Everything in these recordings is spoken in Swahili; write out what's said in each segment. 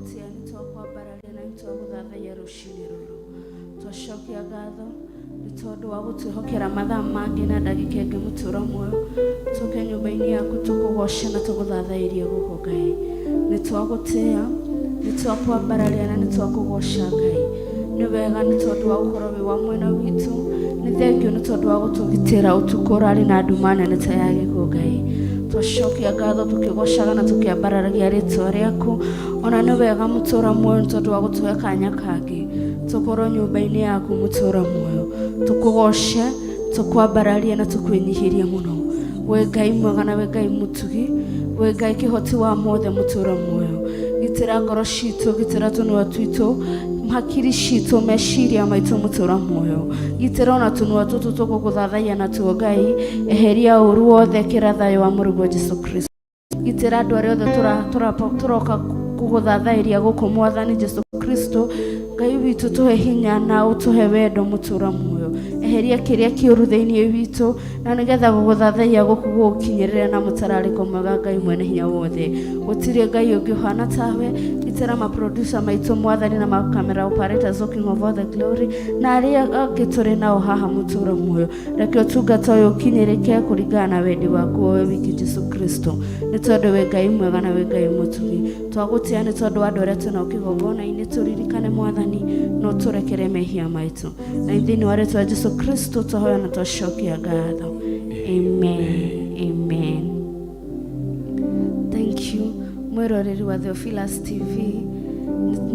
twagutia ni twakwambararia na nitwaguthathaiya ruci-ini ruru twacokia ngatho ni tondu wa gutwihokera mathaa mangi na ndagika ingi mutura muoyo tuke nyumba-ini yaku tukugoca na tuguthathairie guku Ngai ni twagutia ni twakwambararia na ni twakugoca Ngai ni wega ni tondu wa gukorwo wi wa mwena witu ni thengio ni tondu wa gutugitira utuku rari na nduma nene ta ya gikuo Ngai twacokia ngatho tukigocaga na tukiambararagia ritwa riaku ona ni wega mutura muoyo ni tondu wa gutuhe kanya kangi tukorwo nyumba-ini yaku mutura muoyo tukugoce tukwambararie na tukwinyihirie muno we Ngai mwega na we Ngai mutugi we Ngai kihoti wa mothe mutura muoyo gitira ngoro citu gitira tunua twitu hakiri citu meciria maitu mutura muoyo gitira ona tunua tutu tukuguthathaiya na tuo Ngai eheria uru wothe kira thayo wa Mũrungu Jesu Kristo gitira andu aria othe turoka kuguthathairia guku Mwathani Jesu Kristo Ngai witu tuhe hinya na utuhe wendo mutura muoyo eheria kiria kiuru thiini witu na nigetha guguthathaiya guku gukinyirira na mutarariko mwega Ngai mwene hinya wothe gutire Ngai ungi hana tawe gitira ma producer maitu Mwathani na ma camera operators king of all the glory na aria angituri nao haha mutura muoyo reke utungata uyu ukinyirike kuringana na wendi waku we wiki Jesu Kristo ni tondu we Ngai mwega na we Ngai mutugi twagutia ni tondu andu aria tuna ukigongona-ini turirikane Mwathani no turekere mehia maitu na ithini wa ritwa Jesu Kristo twahoya na twacokia ngatho amen amen. Thank you mwiroreri wa Theophilus TV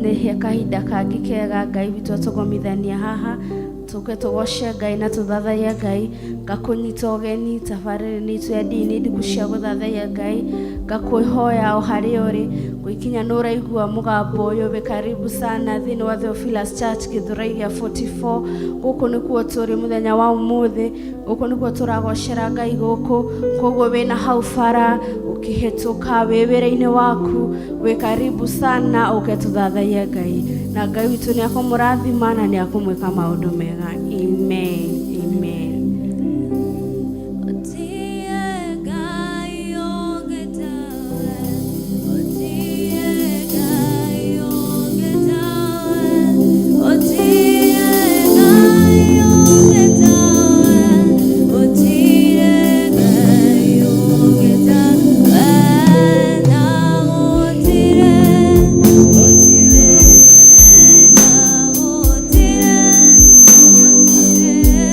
ni kahinda kangi kega Ngai witu atugomithania haha tuke tugoce Ngai na tuthathaiya Ngai ngakunyita ugeni tabarĩra-inĩ itu ya Ndia-Ini Ndiku cia guthathaiya Ngai ngakwihoya o haria uri gwikinya nuraigua mugambo uyu wi karibu sana thini wa Theophilus Church Githurai gia 44 guku nikuo turi muthenya wa umuthi guku nikuo turagocera Ngai guku koguo wina hau bara ukihituka wi wira-ini waku wi karibu sana uke tuthathaiya Ngai na Ngai witu ni akumurathima na ni akumwika maundu mega amen amen. Yeah.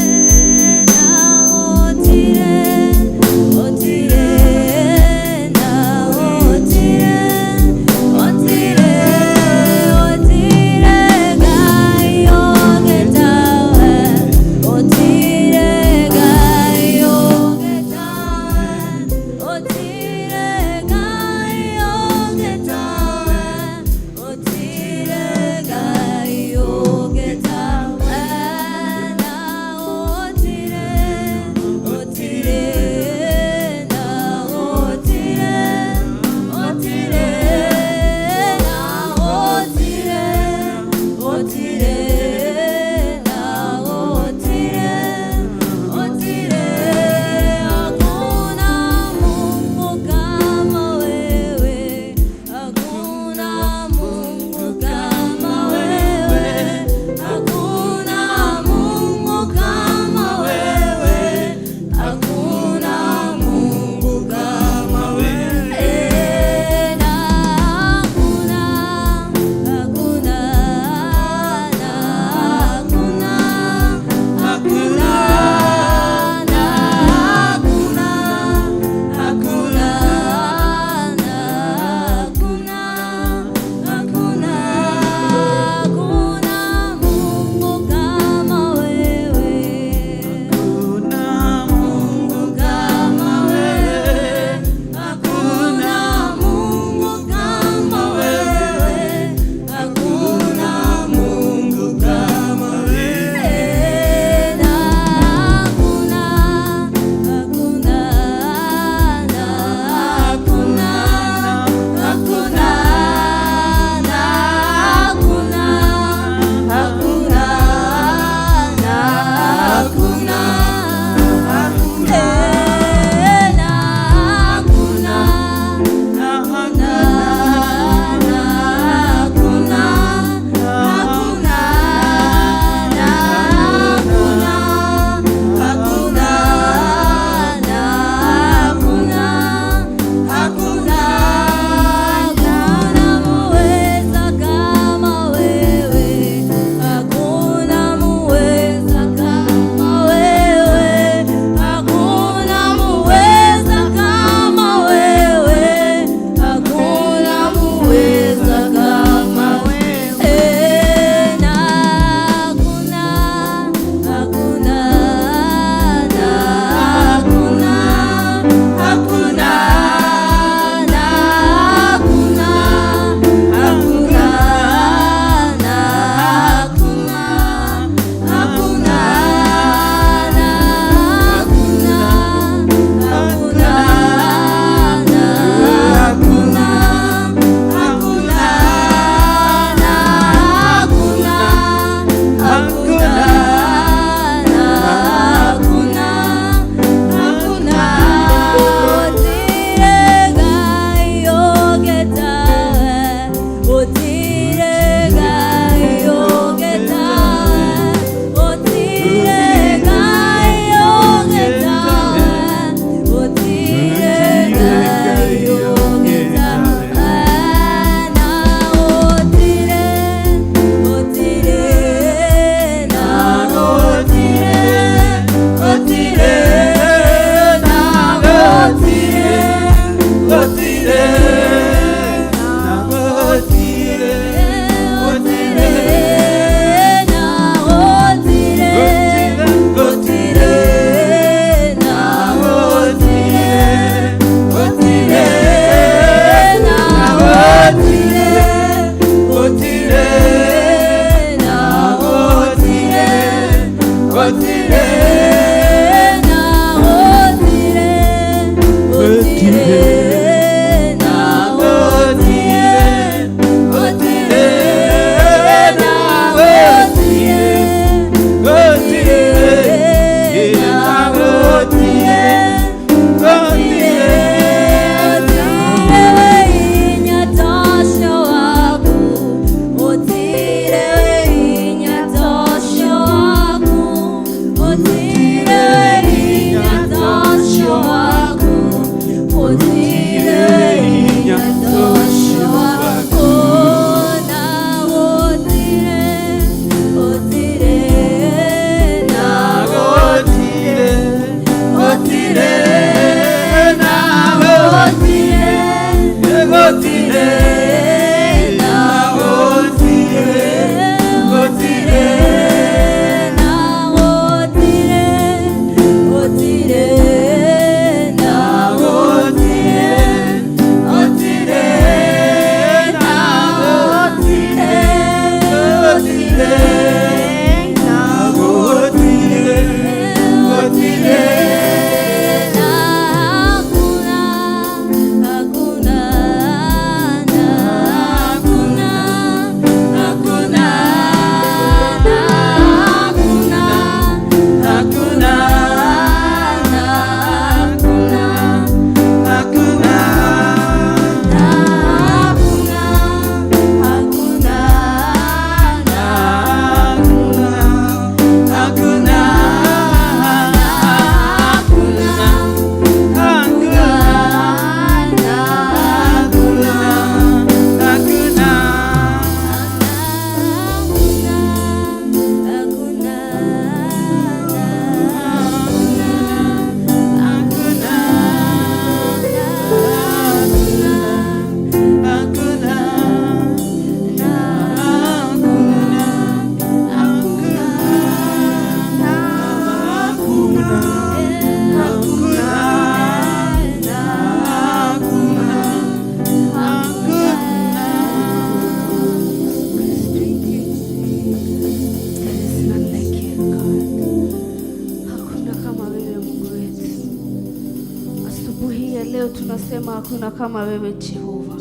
tunasema hakuna kama wewe Jehova.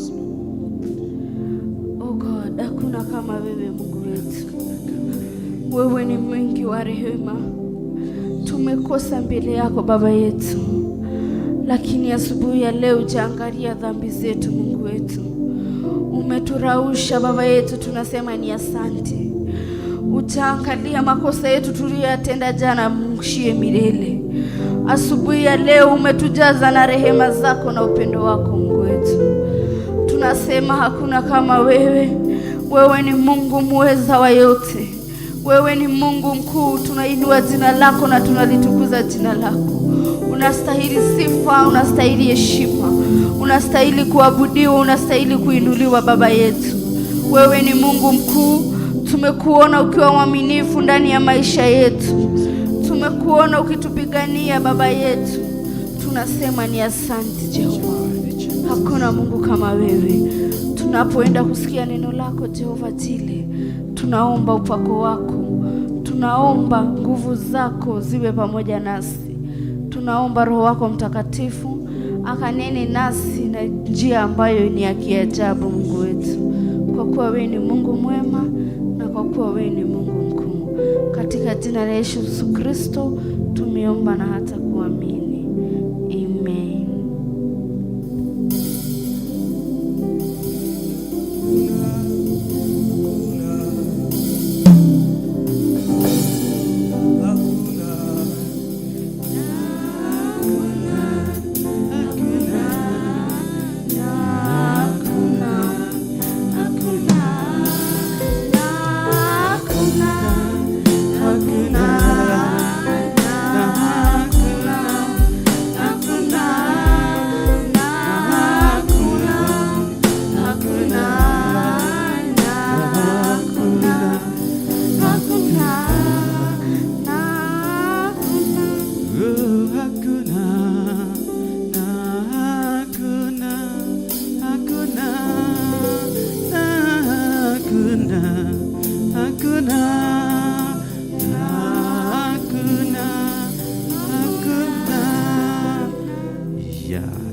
Oh God, hakuna kama wewe Mungu wetu. Wewe ni mwingi wa rehema. Tumekosa mbele yako Baba yetu, lakini asubuhi ya leo ujaangalia dhambi zetu Mungu wetu. Umeturausha Baba yetu, tunasema ni asante. Utaangalia makosa yetu tuliyotenda jana, mshie milele. Asubuhi ya leo umetujaza na rehema zako na upendo wako Mungu wetu. Tunasema hakuna kama wewe. Wewe ni Mungu muweza wa yote. Wewe ni Mungu mkuu. Tunainua jina lako na tunalitukuza jina lako. Unastahili sifa, unastahili heshima, unastahili kuabudiwa, unastahili kuinuliwa Baba yetu. Wewe ni Mungu mkuu. Tumekuona ukiwa mwaminifu ndani ya maisha yetu. Tumekuona ukitupigania Baba yetu. Tunasema ni asante Jehova. Hakuna Mungu kama wewe. Tunapoenda kusikia neno lako Jehova Jile, tunaomba upako wako. Tunaomba nguvu zako ziwe pamoja nasi. Tunaomba Roho wako Mtakatifu akanene nasi na njia ambayo ni ya kiajabu Mungu wetu. Kwa kuwa wewe ni Mungu mwema na kwa kuwa wewe ni Mungu mkuu. Katika jina la Yesu Kristo tumeomba na hata kuamini. Amen.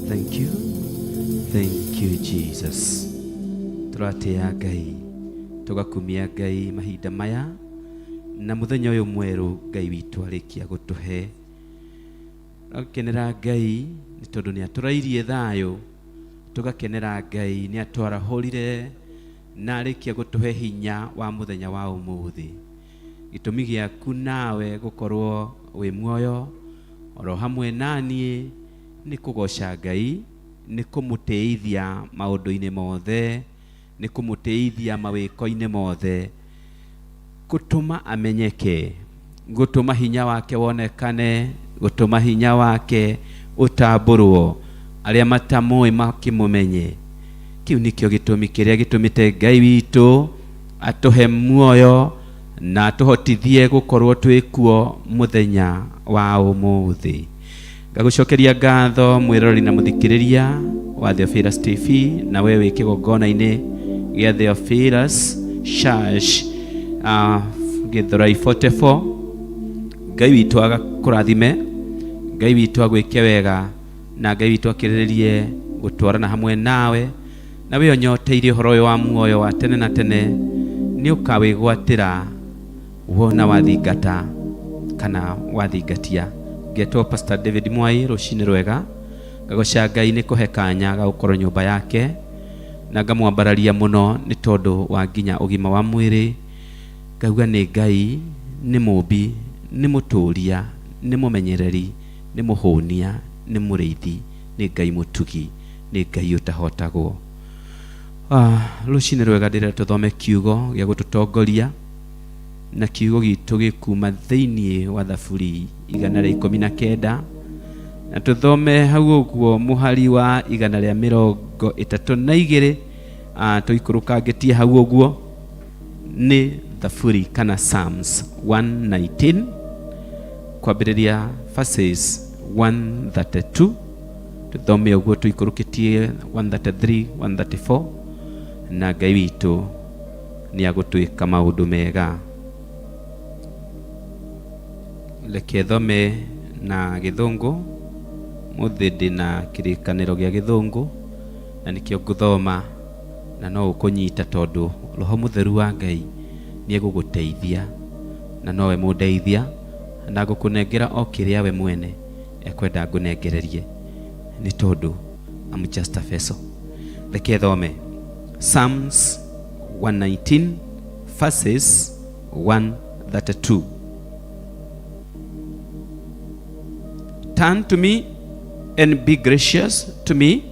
Thank you. Thank you, Jesus. Turatea Ngai, tugakumia Ngai mahinda maya na muthenya uyu mweru Ngai witu arikia gutuhe. Tugakenera Ngai ni tondu ni aturairie thayo, tugakenera Ngai ni atwarahurire na arikia gutuhe hinya wa muthenya wa umuthi. Gitumi giaku nawe gukorwo wi muoyo oro hamwe nanie ni kugoca Ngai, ni kumuteithia maundu-ini mothe, ni kumuteithia mawiko-ini mothe, gutuma amenyeke, gutuma hinya wake wonekane, gutuma hinya wake utamburwo, aria matamui makimumenye. Kiu nikio gitumi kiria gitumite Ngai witu atuhe muoyo na tuhotithie gukorwo twikuo muthenya wa umuthi. Ngagucokeria ngatho mwirori na muthikiriria wa Theophilus TV, na wewe kigongona-ini gia Theophilus Church Githurai 44. Ngai witu agakurathime, Ngai witu agwike wega, na Ngai witu akiririe gutwarana hamwe nawe, na we onyoteire uhoro wa muoyo wa tene na tene ni ukawigwatira wona wathingata kana wathingatia. Ngetwo Pastor David Mwai ruci-ini rwega, ngagoca Ngai ni kuhe kanya ga gukorwo nyumba yake, na ngamwambararia muno ni tondu wa nginya ugima wa mwiri. Ngauga ni Ngai, ni mumbi, ni muturia, ni mumenyereri, ni muhunia, ni muriithi, ni Ngai mutugi, ni Ngai utahotagwo. Ruci-ini rwega ndire tuthome kiugo gia gututongoria, na kiugo gitu gikuma thiini wa Thaburi 119, na tuthome hau uguo muhari wa 132. Tuikurukangetie hau uguo ni Thaburi kana Psalms 119 kwambiriria verses 132. Tuthome uguo tuikurukitie 133, 134, na Ngai witu ni agutwika maundu mega. Leke thome na githungu, muthindi na kirikaniro gia githungu, na nikio nguthoma na no ukunyita tondu Roho Mutheru wa Ngai ni eguguteithia, na nowe mundeithia, na gukunengera o kiria we mwene ekwenda ngunengererie, ni tondu I'm just a vessel. Leke thome Psalms 119 verses 132. Turn to me and be gracious to me,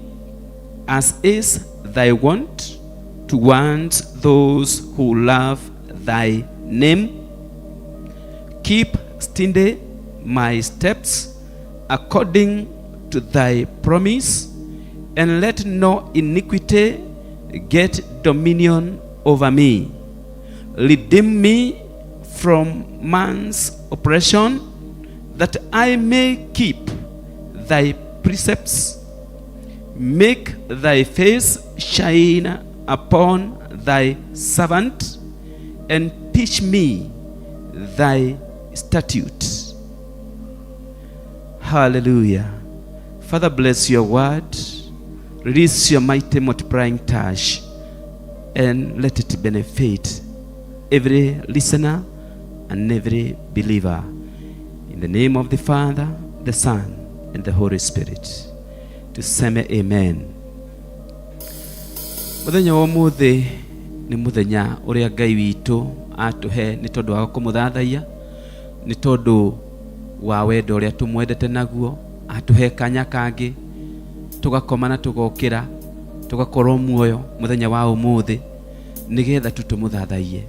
as is thy wont towards those who love thy name. Keep steady my steps according to thy promise, and let no iniquity get dominion over me. Redeem me from man's oppression, that I may keep thy precepts. Make thy face shine upon thy servant, and teach me thy statutes. Hallelujah. Father, bless your word. Release your mighty multiplying touch, and let it benefit every listener and every believer. In the name of the Father, the Son, and the Holy Spirit. Tuseme amen. Muthenya wa umuthi ni muthenya uria Ngai witu atuhe ni tondu wa kumuthathaiya, ni tondu wa wendo uria tumwendete naguo, atuhe kanya kangi tugakoma na tugokira tugakorwo muoyo muthenya wa umuthi, nigetha tutumuthathaiye,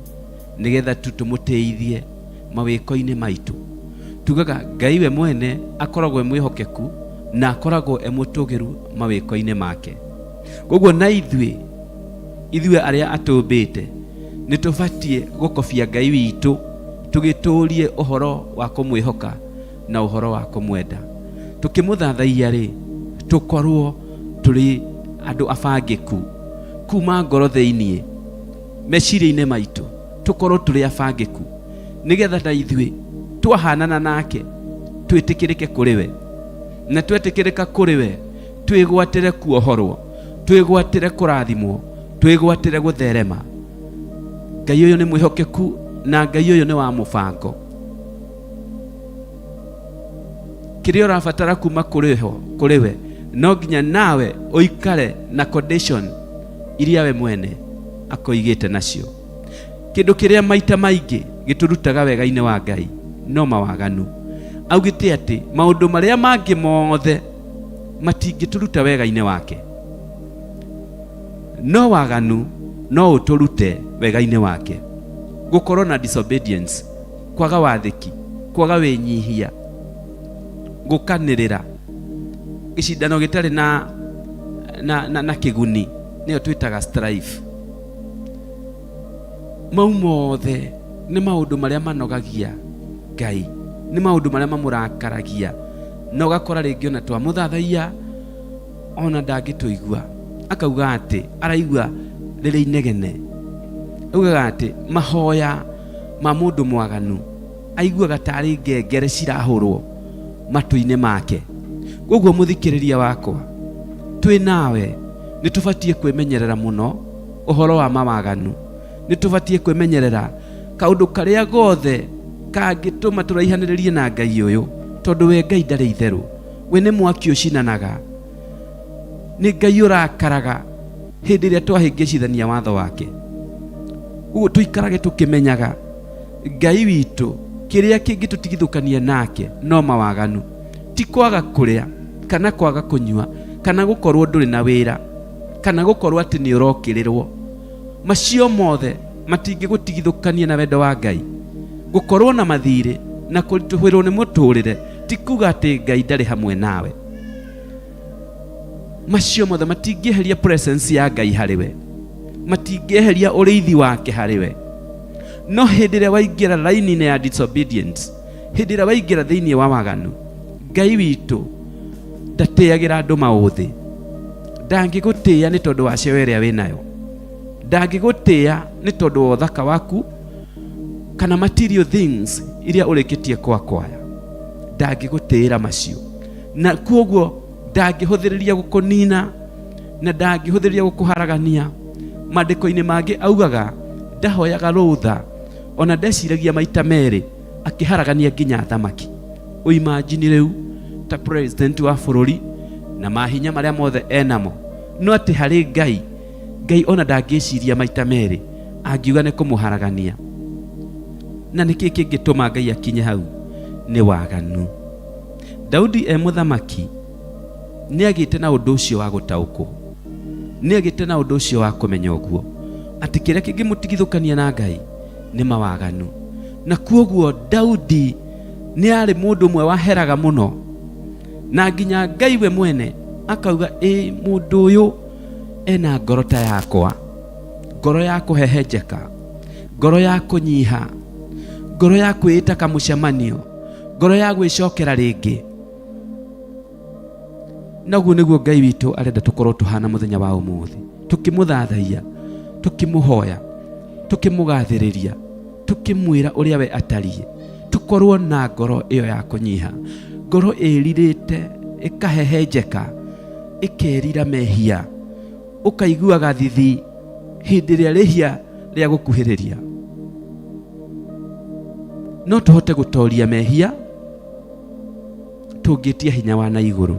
nigetha tutumuteithie mawiko-ini maitu. Tugaga Ngai we mwene akoragwo mwihokeku na akoragwo emutugiru mawiko-ini make. Koguo na ithuĩ aria atumbite ni tubatie gukobia Ngai witu, tugiturie uhoro wa kumwihoka na uhoro wa kumwenda. Tukimuthathaiya ri tukorwo turi andu abangiku kuma ngoro thiini meciria-ini maitu, tukorwo turi abangiku nigetha na ithuĩ twahanana nake twitikirike kuri we, na twetikirika kuri we twigwatire kuohorwo, twigwatire kurathimwo, twigwatire gutherema. Ngai uyu ni mwihokeku na Ngai uyu ni wa mubango. Kiria urabatara kuma kuriwe no nginya nawe uikare na condition iria we mwene akoigite nacio. Kindu kiria maita maingi giturutaga wega-ini wa Ngai no mawaganu. Augite ati maundu maria mangi mothe matingituruta wega-ini wake, no waganu no uturute wega-ini wake. Gukorwo na disobedience, kwaga wathiki, kwaga winyihia, gukanirira, gicindano gitari na kiguni, niyo twitaga strife. Mau mothe ni maundu maria manogagia Ngai, ni maundu maria mamurakaragia. No gakora ringi ona twa Nguthathaiya ona ndangituigua, akauga ati araigua riri inegene, augaga ati mahoya ma mundu mwaganu aiguaga tari ngengere cirahurwo matu-ini make. Koguo muthikiriria wakwa, twi nawe ni tubatie kwimenyerera muno uhoro wa mawaganu. Ni tubatie kwimenyerera kaundu karia gothe kangituma turaihaniririe na Ngai uyu, tondu we Ngai ndari itheru, we ni mwaki ucinanaga, ni Ngai urakaraga hindi iria twahingicithania watho wake. Uguo tuikarage tukimenyaga Ngai witu kiria kingitutigithukania nake no mawaganu, ti kwaga kuria kana kwaga kunyua kana gukorwo nduri na wira kana gukorwo ati ni urokirirwo. Macio mothe matingigutigithukania na wendo wa Ngai. Gukorwo na mathire na kurituhwirwo ni muturire ti kuga ati Ngai ndari hamwe nawe. Macio mothe matingieheria presence ya Ngai hariwe, matingieheria uriithi wake hariwe. No hindi iria waingira laini-ini ya disobedience, hindi iria waingira thiini wa waganu, Ngai witu ndatiagira andu mauthi. Ndangigutia ni tondu wa cio iria winayo, ndangigutia ni tondu wa uthaka waku kana material things iria urikitie kwakwaya. Ndangigutira macio, na koguo ndangihuthiriria gukunina na ndangihuthiriria gukuharagania. Mandiko-ini mangi augaga ndahoyaga rutha ona ndeciragia maita meri akiharagania nginya thamaki. Uimagine riu ta president wa bururi na mahinya maria mothe enamo, no ati hari Ngai ona ndangiciria maita meri angiuga ni kumuharagania. Na niki kingituma Ngai akinye hau? Ni waganu. Daudi muthamaki ni agite na undu ucio wa gutaukwo, ni agite na undu ucio wa kumenya uguo ati kiria kingimutigithukania na Ngai ni mawaganu. Na kuoguo Daudi ni ari mundu mwe waheraga muno, na nginya Ngai we mwene akauga mundu uyu ena ngoro ta yakwa, ngoro ya kuhehenjeka, ngoro ya kunyiha, ngoro ya kwita kamucemanio, ngoro ya gwicokera ringi. Naguo niguo Ngai witu arenda tukorwo tuhana muthenya wa umuthi, tukimuthathaiya, tukimuhoya, tukimugathiriria, tukimwira uria we atariĩ. Tukorwo na ngoro iyo ya kunyiha, ngoro iririte ikahehenjeka, ikerira mehia, ukaiguaga thithi hindi iria rihia ria gukuhiriria. No tuhote gutoria mehia tungitia hinya wa na iguru.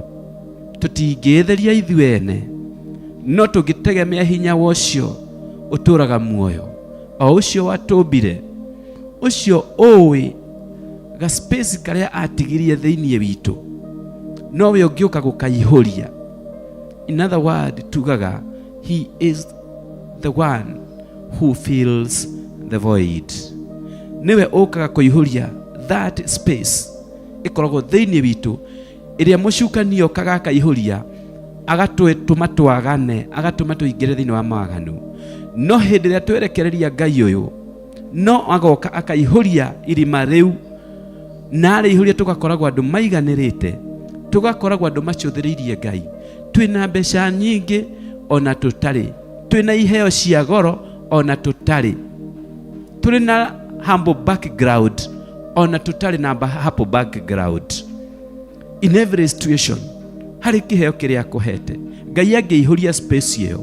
Tutingitheria ithuene, no tungitegemea hinya wocio uturaga muoyo, o ucio watumbire, ucio owi ga space karia atigirie thiini witu, no we ungiuka gukaihuria. In other word, tugaga he is the one who fills the void. Niwe ukaga kuihuria that space ikoragwo thiini witu iria mucukanio kaga kaihuria agatwituma twagane, agatuma tuingire thiini wa mawaganu. No hindi iria twerekereria Ngai uyu, no agoka akaihuria irima riu, na ariihuria tugakoragwo andu maiganirite, tugakoragwo andu macuthiriirie Ngai. Twina mbeca nyingi ona tutari, twina iheo cia goro ona tutari, turi na humble background ona tutari na humble background. In every situation harĩ kĩheo kĩrĩa akũhete. Ngai angĩihũria space ĩyo,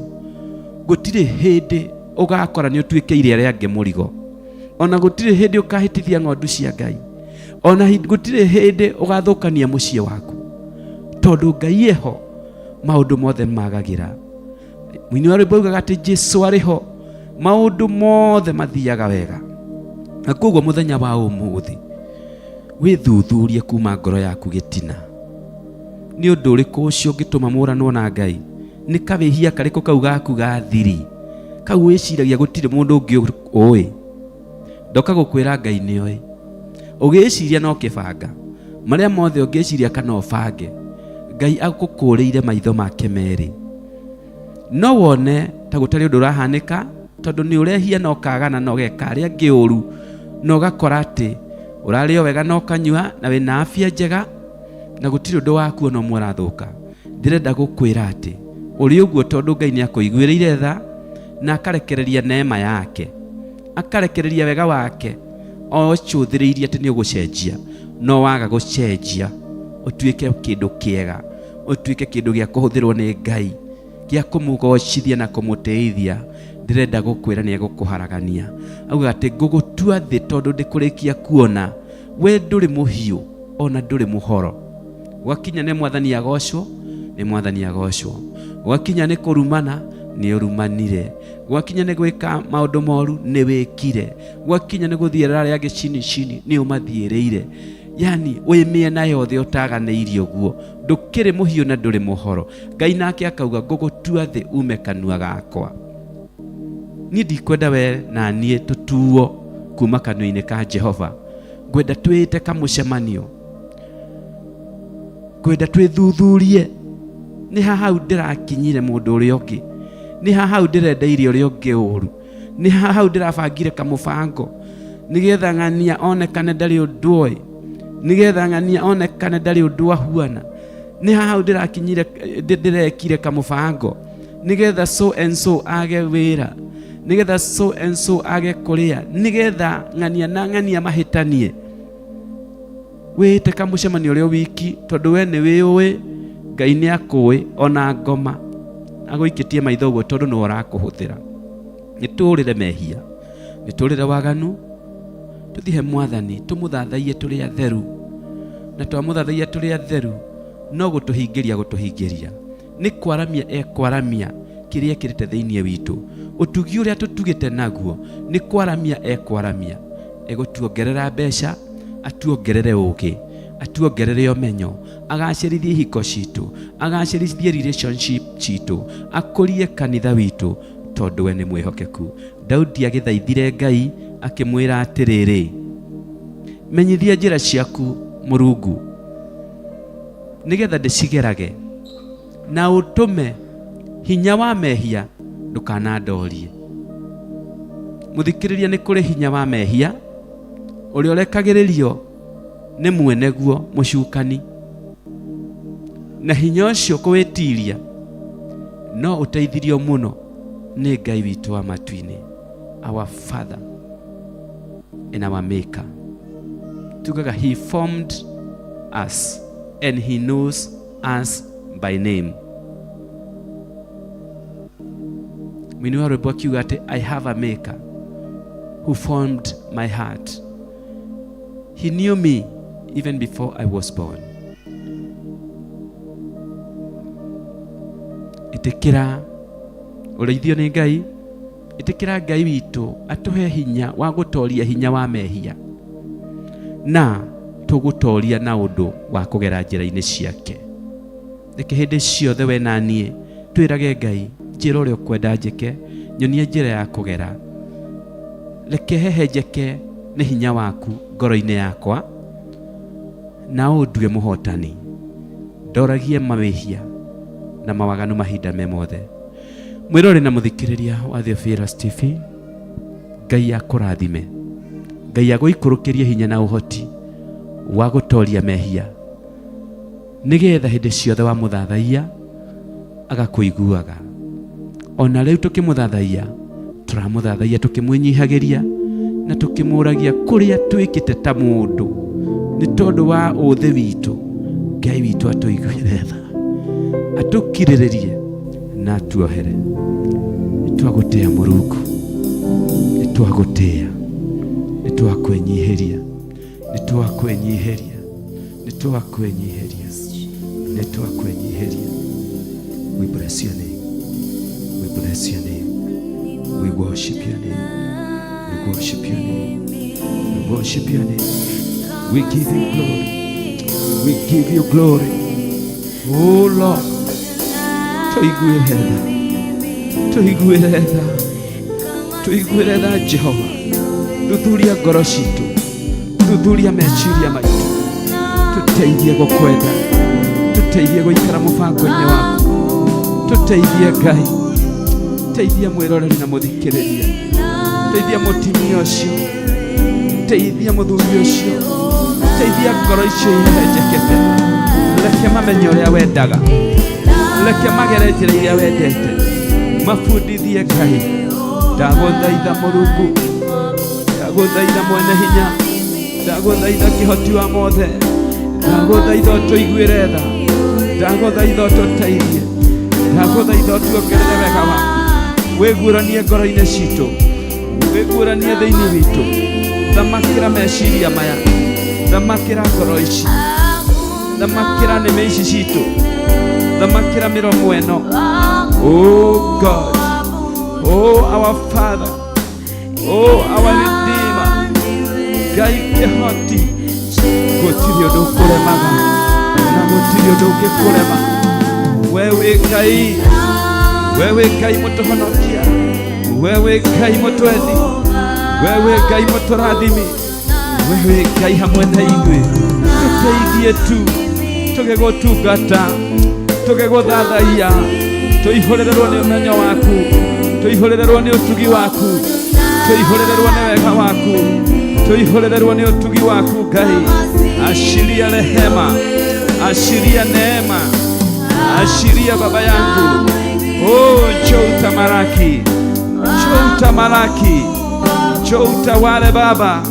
gũtirĩ hĩndĩ ũgakora nĩ ũtuĩkĩire arĩa angĩ mũrigo. Ona gũtirĩ hĩndĩ ũkahĩtithia ng'ondu cia Ngai. Ona gũtirĩ hĩndĩ ũgathũkania mũciĩ waku. Tondũ Ngai eho, maũndũ mothe magagĩra. Mũini wa rwĩmbo augaga atĩ Jesũ arĩ ho, maũndũ mothe mathiaga wega. Na koguo mũthenya wa ũmũthĩ, wĩthuthurie kuma ngoro yaku gĩtina. Nĩ ũndũ ũrĩkũ ũcio ũngĩtũma mũranwo na Ngai? Nĩ kawĩhia karĩkũ kau gaku gathiri? Kau wĩciragia gũtirĩ mũndũ ũngĩ ũĩ? Ndoka gũkwĩra Ngai nĩ oĩ. Ũgĩciria no kĩbanga, marĩa mothe ũngĩciria kana ũbange, Ngai agũkũrĩire maitho make merĩ. No wone ta gũtarĩ ũndũ ũrahanĩka, tondũ nĩ ũrehia na ũkagana na ũgeka arĩa angĩ ũru, na ũgakora atĩ ũrarĩa wega na ũkanyua na wĩna afya njega, na gũtirĩ ũndũ waku ona ũmwe ũrathũka. Ndĩrenda gũkwĩra atĩ ũrĩ ũguo tondũ Ngai nĩ akũiguĩrĩire tha na akarekereria neema yake, akarekereria wega wake, o cũthĩrĩirie atĩ nĩ ũgũcenjia. No waga gũcenjia, ũtuĩke kĩndũ kĩega, ũtuĩke kĩndũ gĩa kũhũthĩrwo nĩ Ngai, gĩa kũmũgocithia na kũmũteithia, ndĩrenda gũkwĩra nĩ egũkũharagania. Auga atĩ ngũgũtua thĩ tondũ ndĩkũrĩkia kuona we ndũrĩ mũhiũ ona ndũrĩ mũhoro. Gwakinya nĩ Mwathani agocwo, nĩ Mwathani agocwo. Gwakinya nĩ kũrumana, nĩ ũrumanire. Gwakinya nĩ gwĩka maũndũ moru, nĩ wĩkire. Gwakinya nĩ gũthiĩra arĩa angĩ cini nĩ ũmathiĩrĩire. Yani wĩ mĩena yothe ũtaganĩirie ũguo, ndũkĩrĩ mũhiũ na ndũrĩ mũhoro. Ngai nake akauga ngũgũtua thĩ ume kanua gakwa. Niĩ ndikwenda we na niĩ tũtuo kuma kanua-inĩ ka Jehova. Ngwenda twĩte kamũcemanio, ngwenda twĩthuthurie. Nĩ hau ndĩrakinyire mũndũ ũrĩa ũngĩ, nĩ hau ndĩrendeire ũrĩa ũngĩ ũru, nĩ hau ndĩrabangire kamũbango, nĩgetha ng'ania onekane ndarĩ ũndũ oĩ, nĩgetha ng'ania onekane ndarĩ ũndũ ahuana. Nĩ hau ndĩrakinyire ndĩrekire kamũbango, nĩgetha so and so age wĩra, nĩgetha so and so age kũrĩa, nĩgetha ng'ania na ng'ania mahĩtanie. Wĩte kamũcemanio ũrĩa wiki, tondũ we nĩ wĩũĩ Ngai nĩ akũĩ ona ngoma agũikĩtie maitho ũguo tondũ nĩ ũrakũhũthĩra. Nĩtũũrĩre mehia, nĩtũũrĩre waganu, tũthiĩ he Mwathani tũmũthathaiye tũrĩ atheru, na twamũthathaiya tũrĩ atheru no gũtũhingĩria. Nĩ kwaramia ekwaramia kĩrĩa kĩrĩte thĩinĩ witũ. Ũtugi ũrĩa tũtugĩte naguo nĩ kwaramia ekwaramia. Egũtuongerera mbeca, atuongerere ũgĩ, atuongerere ũmenyo, agacĩrithie ihiko citũ, agacĩrithie relationship citũ, akũrie kanitha witũ, tondũ we nĩ mwĩhokeku. Daudi agĩthaithire Ngai akĩmwĩra atĩrĩrĩ, menyithia njĩra ciaku Mũrungu, nĩgetha ndĩcigerage, na ũtũme hinya wa mehia ndũkanandorie. Mũthikĩrĩria, nĩ kũrĩ hinya wa mehia ũrĩa ũrekagĩrĩrio nĩ mweneguo mũcukani, na hinya ũcio kũwĩtiria no ũteithirio mũno nĩ Ngai witũ wa matu-inĩ, our Father and our Maker. Tugaga he formed us and he knows us by name. Mwini wa rwĩmbo akiuga atĩ I have a maker who formed my heart. He knew me even before I was born. Itekira ũrĩithio nĩ Ngai, itekira Ngai witũ atũhe hinya wa gũtoria hinya wa mehia, na tũgũtoria na ũndũ wa kũgera njĩra-inĩ ciake. Reke hĩndĩ ciothe we na niĩ twĩrage Ngai, njĩra ũrĩa ũkwenda njĩke, nyonie njĩra ya kũgera. Reke hehenjeke nĩ hinya waku ngoro-inĩ yakwa, na ũndue mũhotani, ndoragie mawĩhia na mawaganu mahinda me mothe. Mwĩrore na mũthikĩrĩria wa Theophilus TV, Ngai akũrathime, Ngai agũikũrũkĩrie hinya na ũhoti wa gũtoria mehia, nĩgetha hĩndĩ ciothe wa mũthathaiya agakũiguaga. Ona rĩu tũkĩmũthathaiya, tũramũthathaiya tũkĩmwĩnyihagĩria na tũkĩmũragia kũrĩa twĩkĩte ta mũndũ, nĩ tondũ wa ũthĩ witũ. Ngai witũ atũiguĩre tha, atukirĩrĩrie na atuohere. Nĩtwagũtĩĩa Mũrungu, nĩtwagũtĩĩa, nĩtwakwenyiheria, nĩtwakwenyiheria, nĩtwakwenyiheria, nĩtwakwenyiheria. We bless your name. We bless your name. We worship your name. We worship your name. We worship your name. We give you glory. We give you glory. Oh Lord. Tuiguĩre Jehova. Thuthuria ngoro citũ, thuthuria meciria maitũ, tũteithie gũkwenda, tũteithie gũikara mũbango-inĩ waku, tũteithie Ngai, teithia mwĩroreri na mũthikĩrĩria, teithia mũtumia ũcio, teithia mũthuri ũcio, teithia ngoro icio ihenjekete, reke mamenye ũrĩa wendaga, reke magere njĩra iria wendete, mabundithie Ngai. Ndagũthaitha Mũrungu, ndagũthaitha mwene hinya, ndagũthaitha kĩhoti wa mothe, ndagũthaitha ũtũiguĩre tha, ndagũthaitha ũtũteithie, ndagũthaitha ũtuongerere wega waku, wĩguũranie ngoro-inĩ citũ, wĩguũranie thĩinĩ witũ, thamakĩra meciria maya, thamakĩra ngoro ici, thamakĩra nĩmĩ ici citũ, thamakĩra mĩromo ĩno. Oh God, oh our Father, oh our Redeemer, Ngai kĩhoti, gũtirĩ ũndũ ũkũremaga na gũtirĩ ũndũ ũngĩkũrema. Wewe Ngai, wewe Ngai mũtũhonokia, wewe Ngai mũtwendi, wewe Ngai mũtũrathimi, wewe Ngai hamwe na ithuĩ, tũteithie tu, tũgĩgũtungata, tũgĩgũthathaiya, tũihũrĩrĩrwo nĩ ũmenyo waku, tũihũrĩrĩrwo nĩ ũtugi waku, tũihũrĩrĩrwo nĩ wega waku, tũihũrĩrĩrwo nĩ ũtugi waku Ngai. Ashiria rehema, ashiria neema, ashiria baba yangu. Oh, njoo utamalaki, njoo utamalaki, njoo utawale Baba,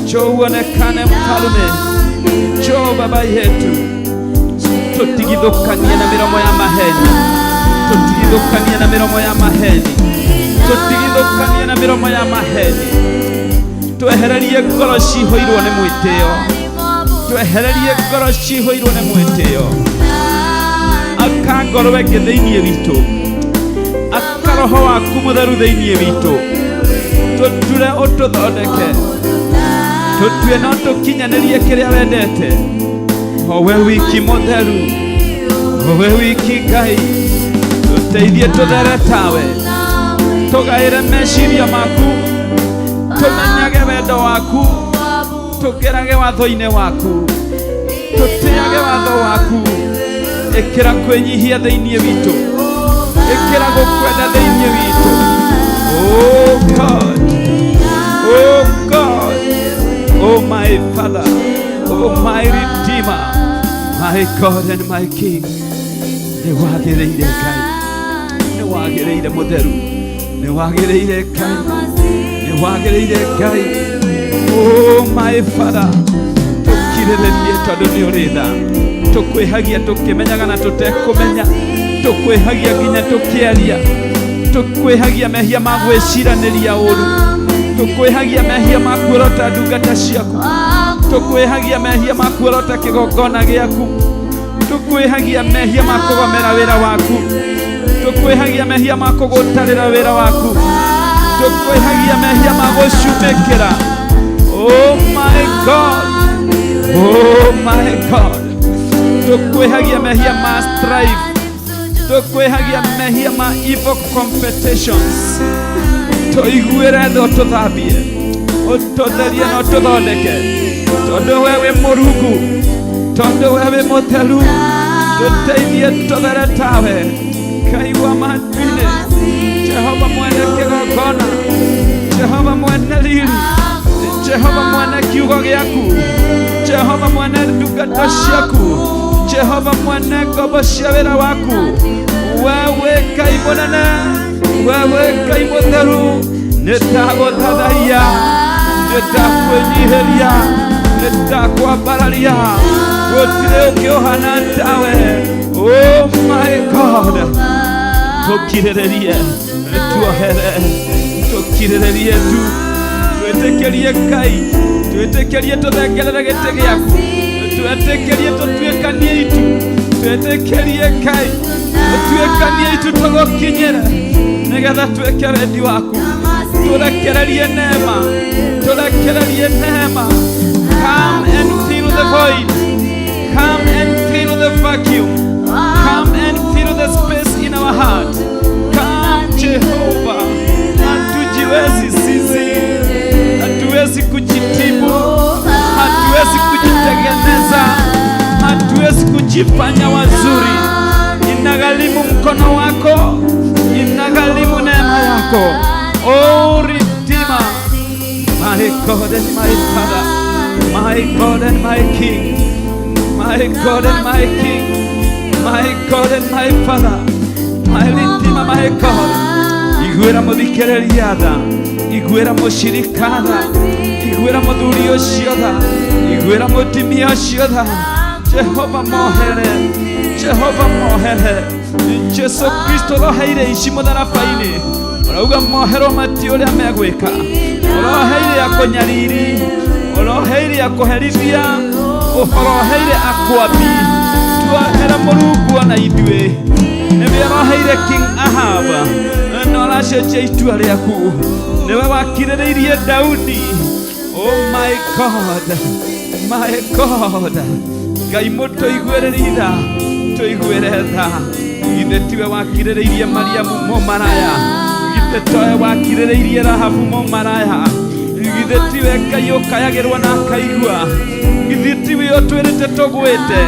njoo uonekane Mfalme, njoo Baba yetu. Tutigithũkanie na miromo ya maheni, tutigithũkanie na miromo ya maheni, tutigithũkanie na miromo ya maheni, twehererie ngoro cihũirwo nĩ mwĩtĩo, twehererie ngoro cihũirwo nĩ mwĩtĩo. Aka ngoro weke thĩinĩ witũ, aka roho waku mũtheru thĩinĩ witũ, tũture ũtũthondeke, tũtue no tũkinyanĩrie kĩrĩa wendete. O we wiki mũtheru, o we wiki Ngai, tũteithie tũthere tawe, tũgaĩre meciria maku, tũmenyage wendo waku, tũgerage watho-inĩ waku, tũtĩage watho waku. Ĩkĩra kwĩnyihia thĩinĩ witũ, ĩkĩra gũkwenda thĩinĩ witũ. Oh God, oh God, oh my Father, oh my Redeemer, my God and my King. Nĩ wagĩrĩire Ngai, nĩ wagĩrĩire mũtheru, nĩ wagĩrĩire Ngai, nĩ wagĩrĩire Ngai. Oh my Father, tũkirĩrĩrie tondũ nĩ ũrĩ tha, tũkwĩhagia tũkĩmenyaga na tũtekũmenya, tũkwĩhagia nginya tũkĩaria, tũkwĩhagia mehia ma gwĩciranĩria ũũru, tũkwĩhagia mehia ma kuorota ndungata ciaku, tũkwĩhagia mehia ma kuorota kĩgongona gĩaku, tũkwĩhagia mehia ma kũgomera wĩra waku, tũkwĩhagia mehia ma kũgũtarĩra wĩra waku, tũkwĩhagia mehia ma gũcumĩkĩra. Oh my God, oh my God, tũkwĩhagia mehia ma strife, tũkwĩhagia mehia ma evil competitions. Tũiguĩre thĩ ũtũthambie, ũtũtherie na ũtũthondeke, tondũ we wĩ Mũrungu, tondũ we wĩ mũtheru. Tũteithie tũthere tawe, Ngai wa matu-inĩ, Jehova mwene kĩgongona, Jehova mwene riri, Jehova mwene kiugo gĩaku, Jehova mwene ndungata ciaku, Jehova mwene ngombo cia wĩra waku. Wewe Ngai mũnene, wewe Ngai mũtheru, nĩndagũthathaiya, nĩndakwĩnyihĩria, nĩndakwambararia, gũtirĩ ũngĩ ũhana tawe. Oh my God, tukirererie tuohere tukirererie tu twetekerie Ngai twetekerie tuthengerere gĩtĩ gĩaku twetekerie tũtuĩkanie itu twetekerie Ngai tũtuĩkanie itu tũgũkinyĩre nĩgetha twĩke wendi waku tũrekererie neema tũrekererie neema. Come and fill the void, come and fill the vacuum, come and fill the space in our heart. Come Jehovah, hatujiwezi sisi, hatuwezi kujitibu, hatuwezi kujitengeneza, hatuwezi kujifanya wazuri. Inagharimu mkono wako, inagharimu neema yako. Oh Redeemer, my God and my Father, my God and my King, my God and my King, my God and my Father, my Redeemer, my God. Iguera muthikĩrĩria tha, iguera mũcirika tha, iguera mũthuri ũcio tha, iguera mũtumia ũcio tha. Jehova mohere, Jehova mohere. Jesu Kristo roheire ici mũtharaba-inĩ, ũrauga mohero mati ũrĩa megwĩka, ũroheire akũnyariri, ũroheire akũherithia, ũroheire akwambi. Tuohere Mũrungu ona ithuĩ, nĩwe ũroheire King Ahab, na ũracenjia itua rĩaku, nĩwe wakirĩrĩirie Daudi. Oh my God, my God, Ngai mũtũiguĩrĩrie tha, tũiguĩre tha. Githĩ tiwe wakirĩrĩirie Mariamu mũmaraya, githĩ tiwe wakirĩrĩirie Rahabu mũmaraya, githĩ tiwe Ngai ũkayagĩrwo na akaigua, githĩ tiwe ũtwĩrĩte tũgwĩte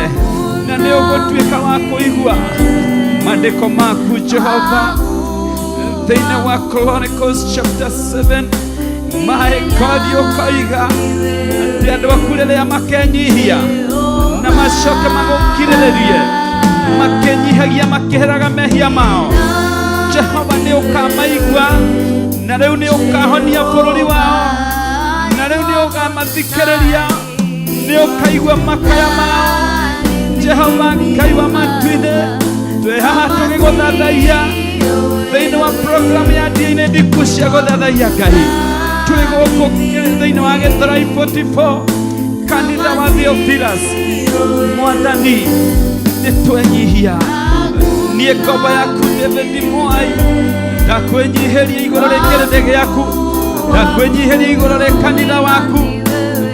na nĩ ũgũtuĩka wa kũigua. Maandĩko maku Jehova thĩinĩ wa Chronicles chapter 7, my God ũkoiga atĩ andũ aku rĩrĩa makenyihia na macoke magũkirĩrĩrie makenyihagia makĩheraga mehia mao, Jehova nĩ ũkamaigua na rĩu nĩ ũkahonia bũrũri wao, na rĩu nĩ ũkamathikĩrĩria, nĩ ũkaigua makaya mao. Jehova Ngai wa matu-inĩ, twĩ haha tũgĩgũthathaiya thĩinĩ wa program ya Ndia-Ini Ndiku cia gũthathaiya Ngai. Twĩ gũkũ thĩinĩ wa Gĩthurai 44 kanitha wa Theophilus. Mwathani nĩ twenyihia, niĩ ngombo yaku David Mwai ndakwĩnyihĩria igũrũ rĩa kĩrĩndĩ gĩaku, ndakwĩnyihĩria igũrũ rĩa kanitha waku,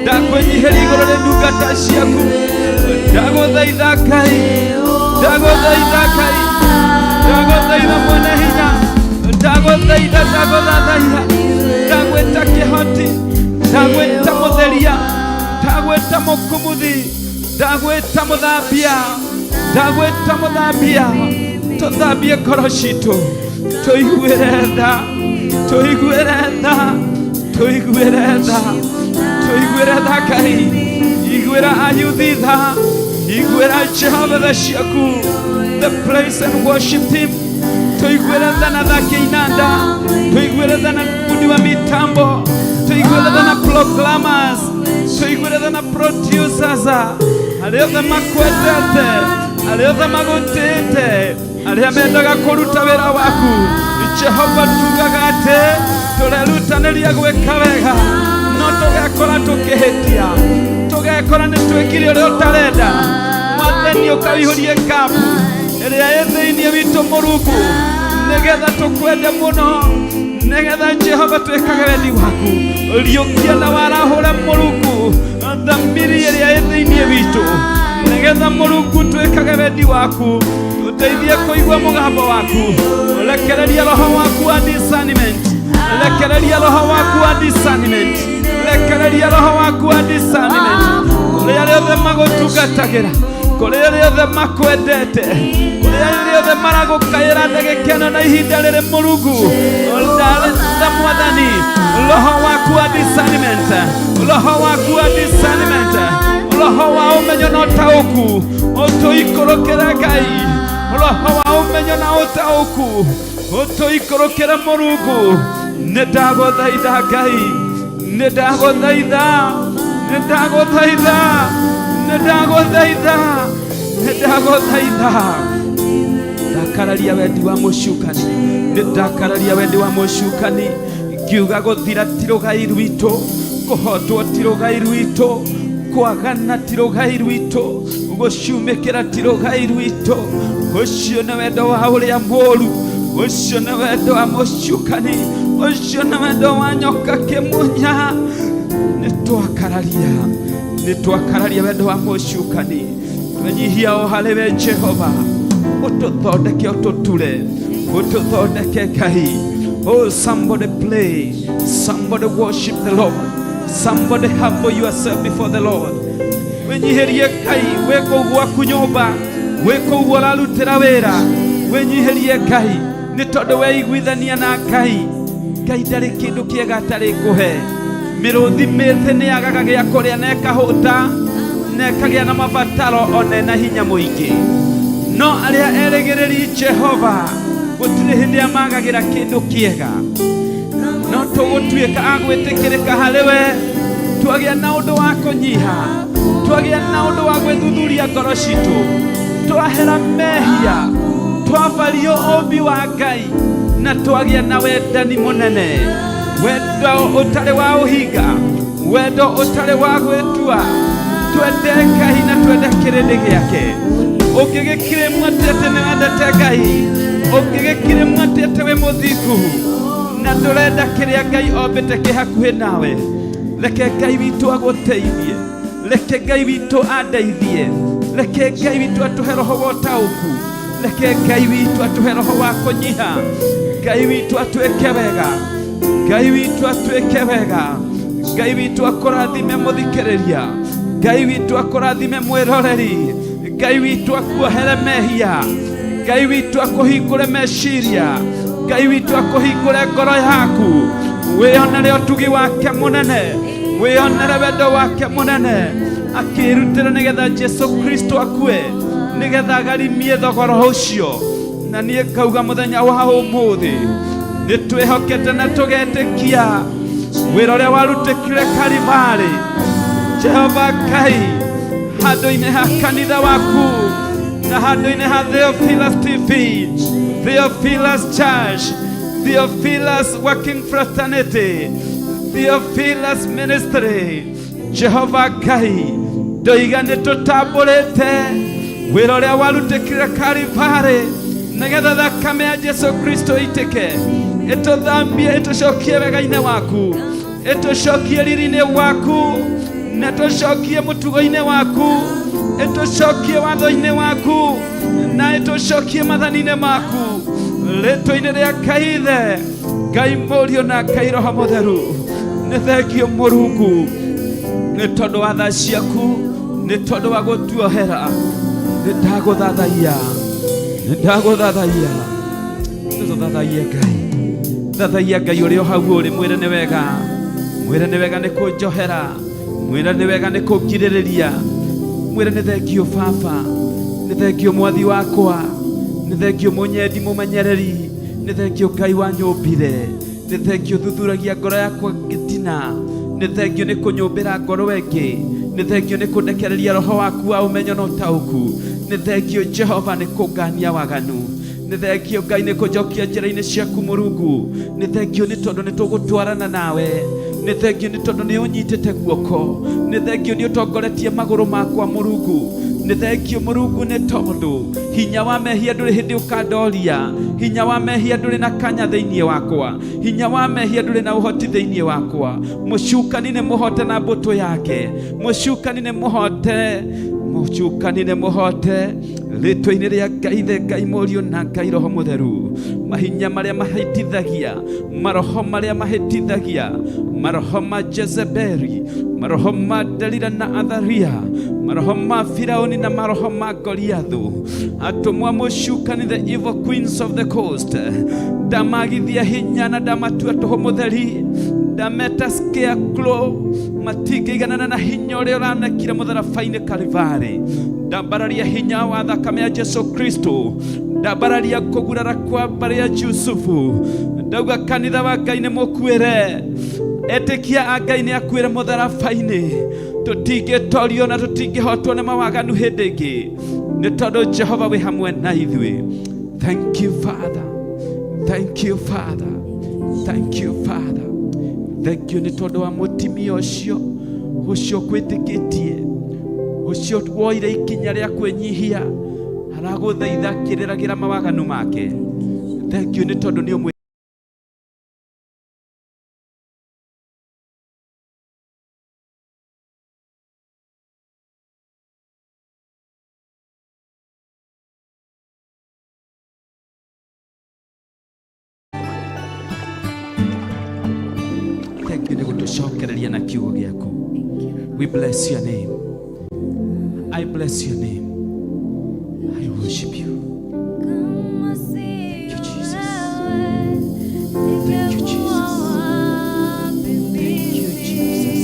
ndakwĩnyihĩria igũrũ rĩa ndungata ciaku. Ndagũthaitha Ngai, ndagũthaitha Ngai, ndagũthaitha mwene hinya, ndagũthaitha ndagũthathaiya, ndagwĩta kĩhoti, ndagwĩta mũtheria, ndagwĩta mũkumuthi, ndagwĩta mũthambia, ndagwĩta mũthambia. Tũthambie ngoro citũ, tũiguĩre tha, tũiguĩre tha, tũiguĩre tha, tũiguĩre tha Ngai. Iguĩra ayuthi tha, iguĩra Jehova tha ciaku, the place and worship him. Tũiguĩre tha na thaki inanda, tũiguĩre tha na fundi wa mitambo, tũiguĩre tha na proclaimers, tũiguĩre tha na producers, arĩa othe makwendete, arĩa othe magũtĩte, arĩa mendaga kũruta wĩra waku. Jehova tugaga atĩ tũrerutanĩria gwĩka wega, no tũgekora tũkĩhĩtia, tũgekora nĩ twĩkire ũrĩa ũtarenda. Mwathani ũkaihũrie ngabu ĩrĩa ĩ thĩinĩ witũ Mũrungu, nĩgetha tũkwende mũno, nĩgetha Jehova twĩkage wendi waku. Riũkia na warahũre Mũrungu thamiri ĩrĩa ĩ thĩinĩ witũ, nĩgetha Mũrungu twĩkage wendi waku. Tũteithie kũigua mũgambo waku, rekereria roho waku wa discernment, rekereria roho waku wa discernment, rekereria roho waku wa discernment. Kũrĩ arĩa othe magũtungatagĩra, kũrĩ arĩa othe makwendete, kũrĩ arĩa othe maragũkaĩra ndagĩkena na ihinda rĩrĩ Mũrungu, ndarenda Mwathani roho waku wa discernment, roho waku wa discernment, roho wa ũmenyo na ũtaũku ũtũikũrũkĩre Ngai, roho wa ũmenyo na ũtaũku ũtũikũrũkĩre Mũrungu. Nĩndagũthaitha Ngai, nĩndagũthaitha, nĩndagũthaitha, nĩndagũthaitha, nĩndagũthaitha. ndakararia wendi wa mucukani ndakararia wendi wa mucukani ngiuga guthira ti rugai rwitũ kuhotwo ti rugai rwitũ kwagana ti rugai rwitũ guciumĩkĩra ti rugai rwitũ ũcio nĩ wendo wa ũrĩa mũũru ũcio nĩ wendo wa mucukani ũcio nĩ wendo wa nyoka kĩmunya nĩtwakararia wendo wa mucukani twenyihia o harĩwe Jehova ũtũthondeke ũtũture ũtũthondeke Ngai. Oh, somebody pray, somebody worship the Lord, somebody humble yourself before the Lord. Wenyiherie Ngai weko gwaku nyumba weko urarutĩra wĩra wenyiherie Ngai nĩ tondũ weiguithania na Ngai. Ngai ndarĩ kĩndũ kĩega atarĩ kũhe. Mĩrũthi mĩthĩ nĩyagaga gĩa kũrĩa na ĩkahũta na ĩkagĩa na mabataro ona na hinya mũingĩ, no arĩa erĩgĩrĩri Jehova gũtirĩ hĩndĩ amagagĩra kĩndũ kĩega. No tũgũtuĩka agwĩtĩkĩrĩka harĩwe twagĩa na ũndũ wa kũnyiha twagĩa na ũndũ wa gwĩthuthuria ngoro citũ twahera mehia twavario ũmbi wa Ngai na twagĩa na wendani mũnene, wendo ũtarĩ wa ũhinga, wendo ũtarĩ wa gwĩtua. Twende Ngai na twende kĩrĩndĩ gĩake. Ũngĩgĩkirĩmũ atĩ nĩ wendete Ngai, ũngĩgĩkirĩmũ atĩ wĩ mũthingu na ndũrenda kĩrĩa Ngai ombĩte kĩ hakuhĩ nawe, reke Ngai witũ agũteithie, reke Ngai witũ andeithie, reke Ngai witũ atũhe roho wa ũtaũku, reke Ngai witũ atũhe roho wa kũnyiha, Ngai witũ atwĩke wega, Ngai witũ atwĩke wega, Ngai witũ akũrathime mũthikĩrĩria, Ngai witũ akũrathime mwĩroreri, Ngai witũ akuohere mehia, Ngai witũ akũhingũre meciria, Ngai witũ akũhingũre ngoro yaku, wĩonere ũtugi wake mũnene, wĩonere wendo wake mũnene, akĩrutĩra nĩgetha Jesu Kristo akue, nĩgetha agarimie thogora ũcio. Na niĩ ngauga mũthenya wa ũmũthĩ nĩtwĩhokete na tũgetĩkia wĩra ũrĩa warutĩkire Kalivari. Jehova Ngai, handũ-inĩ ha kanitha waku na handũ-inĩ ha Theophilus TV, Theophilus Church, Theophilus Working Fraternity, Theophilus Ministry, Jehova Ngai, ndoiga nĩtũtambũrĩte wĩra ũrĩa warutĩkire Kalivari nĩgetha thakame ya Jesu Kristo itĩke ĩtũthambie, ĩtũcokie wega-inĩ waku, ĩtũcokie riri-inĩ waku, na tũcokie mũtugo-inĩ waku, ĩtũcokie watho-inĩ waku, na ĩtũcokie mathani-inĩ maku, rĩtwa-inĩ rĩa Ngai Ithe, Ngai Mũriũ na Ngai Roho Mũtheru. Nĩ thengio Mũrungu nĩ tondũ wa tha ciaku, nĩ tondũ wa gũtuohera. Nĩndagũthathaiya, nĩndagũthathaiya, nĩtũthathaiye Ngai, thathaia Ngai ũrĩa hau ũrĩ, mwĩre nĩ wega, mwĩre nĩ wega nĩ kũnjohera, mwĩre nĩ wega nĩ kũngirĩrĩria, mwĩre nĩ thengio Baba, nĩ thengio Mwathi wakwa, nĩ thengio Mũnyendi mũmenyereri, nĩ thengio Ngai wa nyũmbire, nĩ thengio thuthuragia ngoro yakwa gĩtina, nĩ thengio nĩ kũnyũmbĩra ngoro ĩngĩ, nĩ thengio nĩ kũndekereria roho waku wa ũmenyo na ũtaũku, nĩ thengio Jehova nĩ kũngania waganu, nĩ thengio Ngai nĩ kũnjokia njĩra-inĩ ciaku Mũrungu, nĩ thengio nĩ tondũ nĩ tũgũtwarana nawe, nĩ thengio nĩ tondũ nĩ ũnyitĩte guoko, nĩ thengio nĩ ũtongoretie magũrũ makwa Mũrungu, nĩ thengio Mũrungu nĩ tondũ hinya wa mehia ndũrĩ hĩndĩ ũkandoria, hinya wa mehia ndũrĩ na kanya thĩinĩ wakwa, hinya wa mehia ndũrĩ na ũhoti thĩinĩ wakwa. Mũcukani nĩ mũhote na mbũtũ yake, mũcukani nĩ mũhote, mũcukani nĩ mũhote, rĩtwa-inĩ rĩa Ngai Ithe, Ngai Mũriũ na Ngai Roho Mũtheru. Mahinya marĩa mahĩtithagia, maroho marĩa mahĩtithagia, maroho ma Jezebeli, maroho ma Delila na Atharia, maroho ma Firauni na maroho ma Goliathu, atumwa mũcukani, the evil queens of the coast, ndamagithia hinya na ndamatua tũhũ mũtheri, ndameta scarecrow, matingĩiganana na hinya ũrĩa ũranekire mũtharaba-inĩ Kalivari. Ndambararia hinya wa thakame ya Jesu Kristo, ndambararia kũgurara kwa mbare ya Jusufu, ndauga kanitha wa Ngai nĩ mũkuĩre, etĩkia a Ngai nĩ akuĩre mũtharaba-inĩ, tũtingĩtorio na tũtingĩhotwo nĩ mawaganu hĩndĩ ĩngĩ, nĩ tondũ Jehova wĩ hamwe na ithuĩ. Thank you, Father. Thank you, Father. Thank you, Father. Thank you, ni tondu wa mutimia ucio kwitikitie, ucio woire ikinya ria kwenyihia, araguthaitha kiriragira mawaganu make. Thank you, ni tondu ni umwe. Na kiugo giaku. We bless your name. I bless your name. I worship you. Thank you, Jesus. Thank you, Jesus. Thank you, Jesus.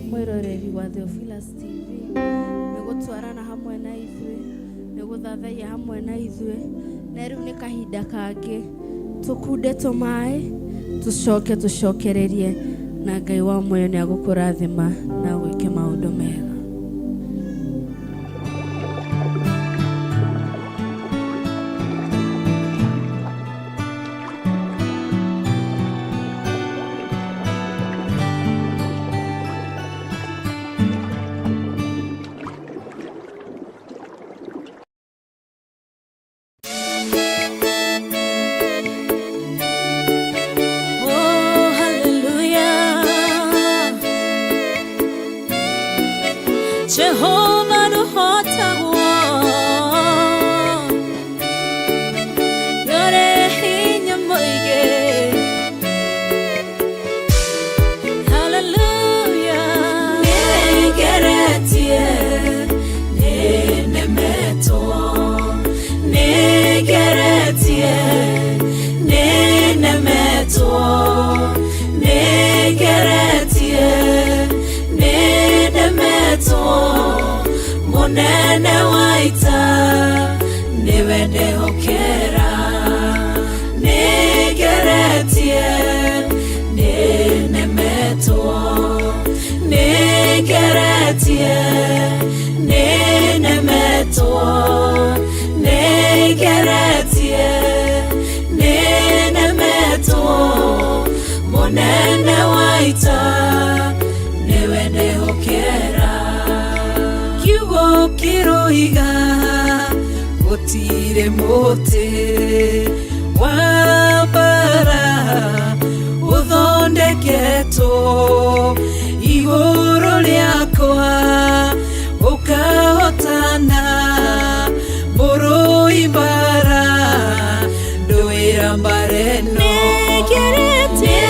mwiroreri wa Theophilus TV nigutwarana hamwe na ithuĩ niguthathaiya hamwe na ithuĩ na rĩu nĩ kahinda kangĩ tukunde tũmaĩ tucokererie na Ngai wa muoyo nĩ agũkũrathima na gwĩke maũndũ mega. Jehovah no hota yore hinya moige. Hallelujah. Negeretie nenemeto negeretie nenemeto negeretie nenemeto Monene waita niwende hokera negeretie nenemeto negeretie nenemeto negeretie nenemeto monene waita niwende hokera kiroiga gutire muti wambara uthondeketo iguru riakwa ukahotana muruimbara nduira mbareno negeretie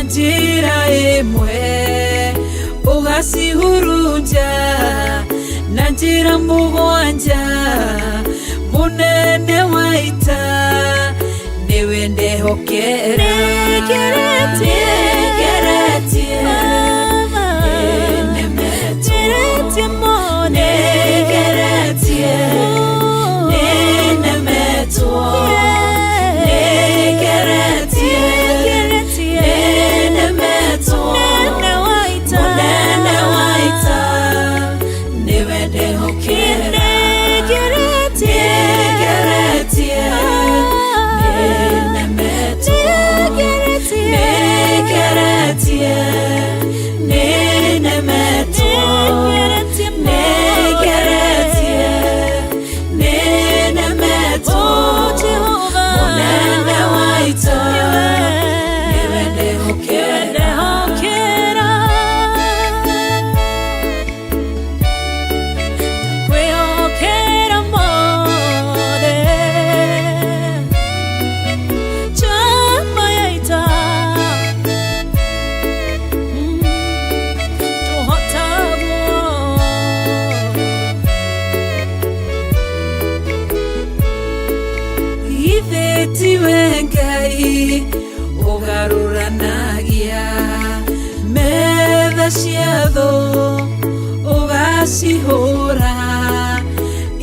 njira imwe ugasihurunja na njira mugwanja munene waita niwende hokera negeretie nenemeto negeretie nenemeto Ngai ugarura ciatho ugacihura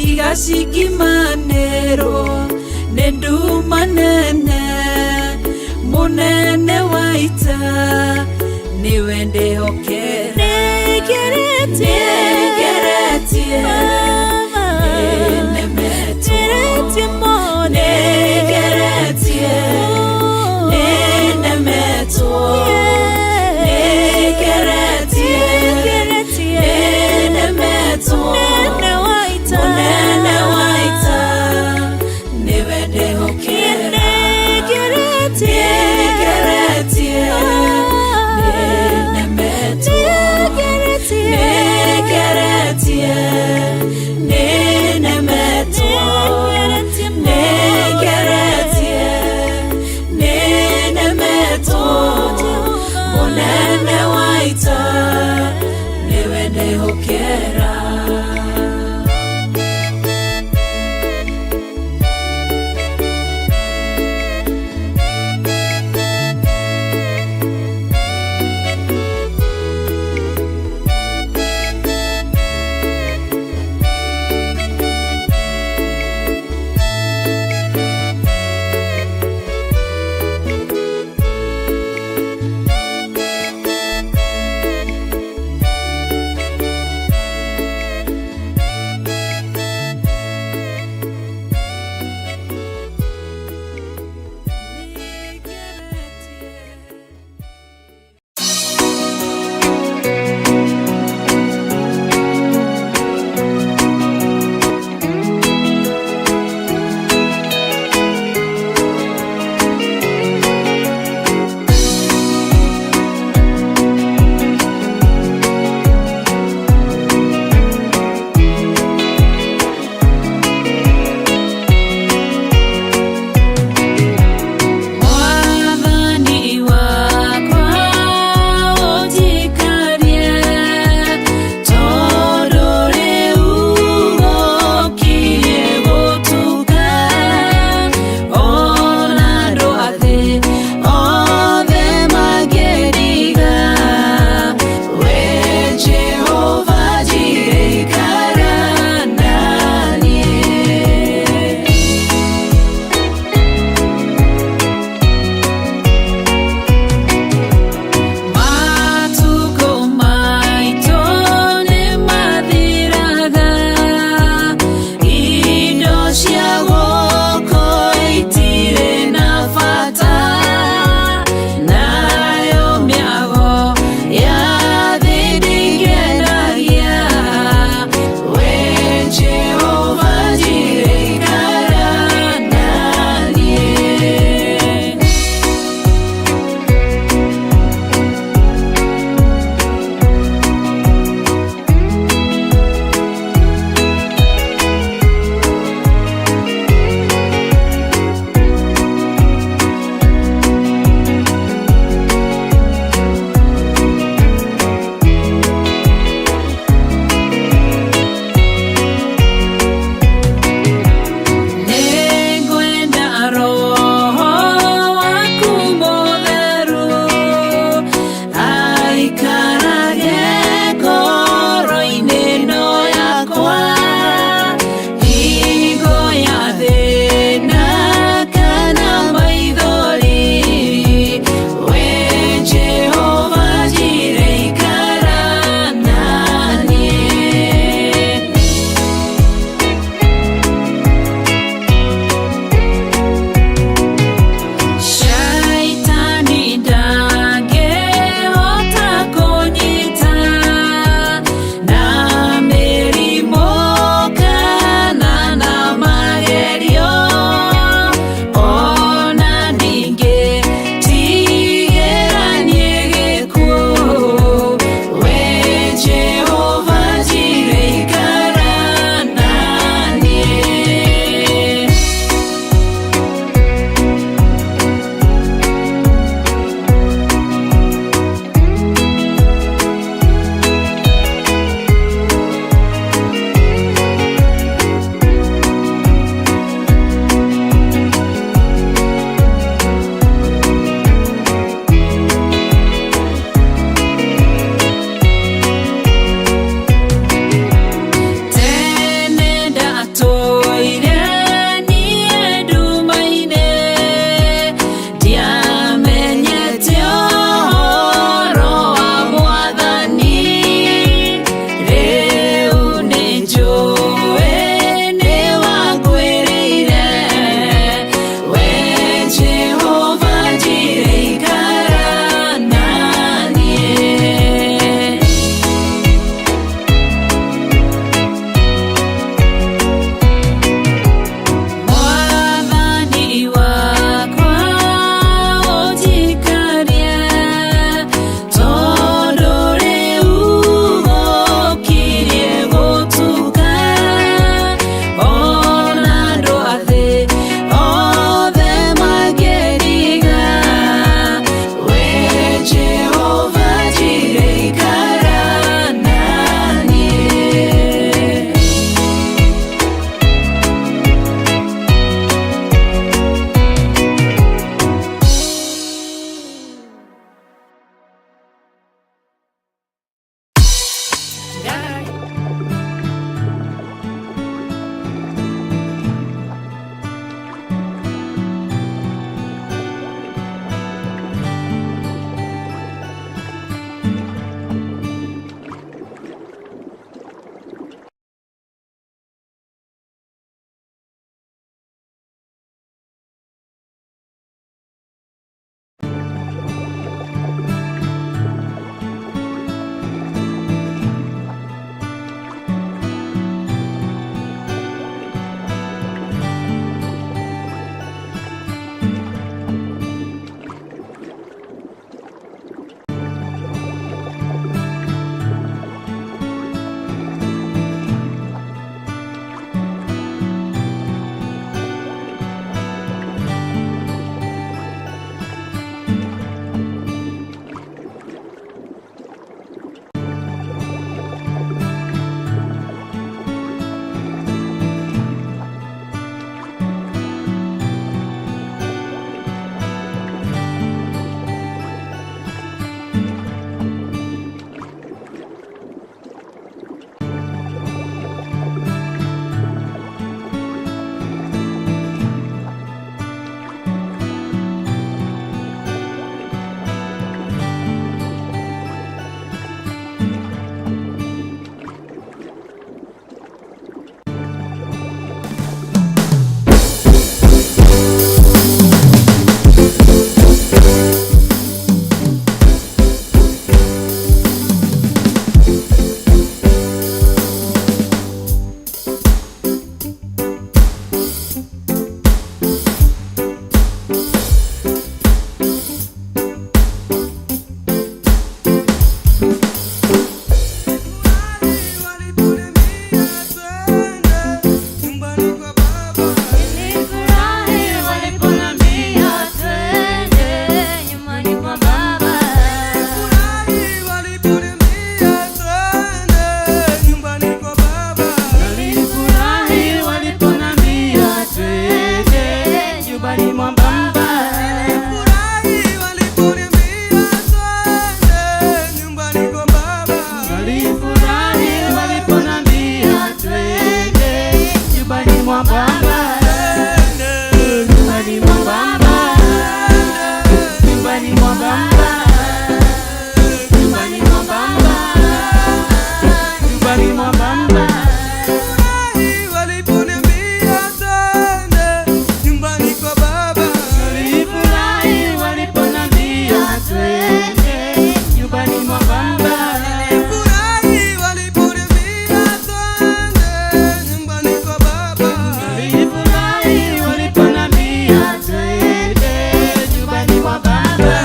igacigimanĩrwo nĩ nduma nene munene wa ita niwe ndĩhokera nĩngeretie nemetwo nĩngeretie nenemetwo mwa baba, nyumbani mwa baba, nyumbani mwa baba, nyumbani mwa baba, nyumbani mwa baba. Waliponiambia twende nyumbani kwa baba, Nilifurahi waliponiambia twende nyumbani mwa baba. nilifurahi waliponiambia twende nyumbani kwa baba, Nilifurahi waliponiambia twende nyumbani mwa baba,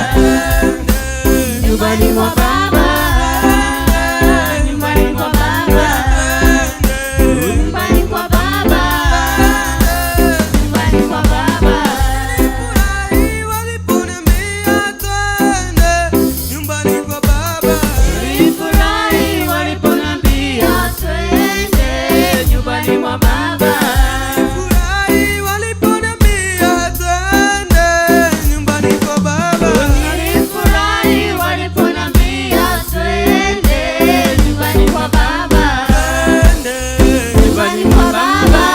nyumbani mwa baba, nyumbani mwa baba, nyumbani kwa baba, nyumbani mwa baba. nilifurahi waliponiambia twende nyumbani kwa baba, Nilifurahi waliponiambia twende nyumbani mwa baba. nilifurahi waliponiambia twende nyumbani kwa baba, Nilifurahi waliponiambia twende nyumbani kwa baba. Nyumbani mwa baba,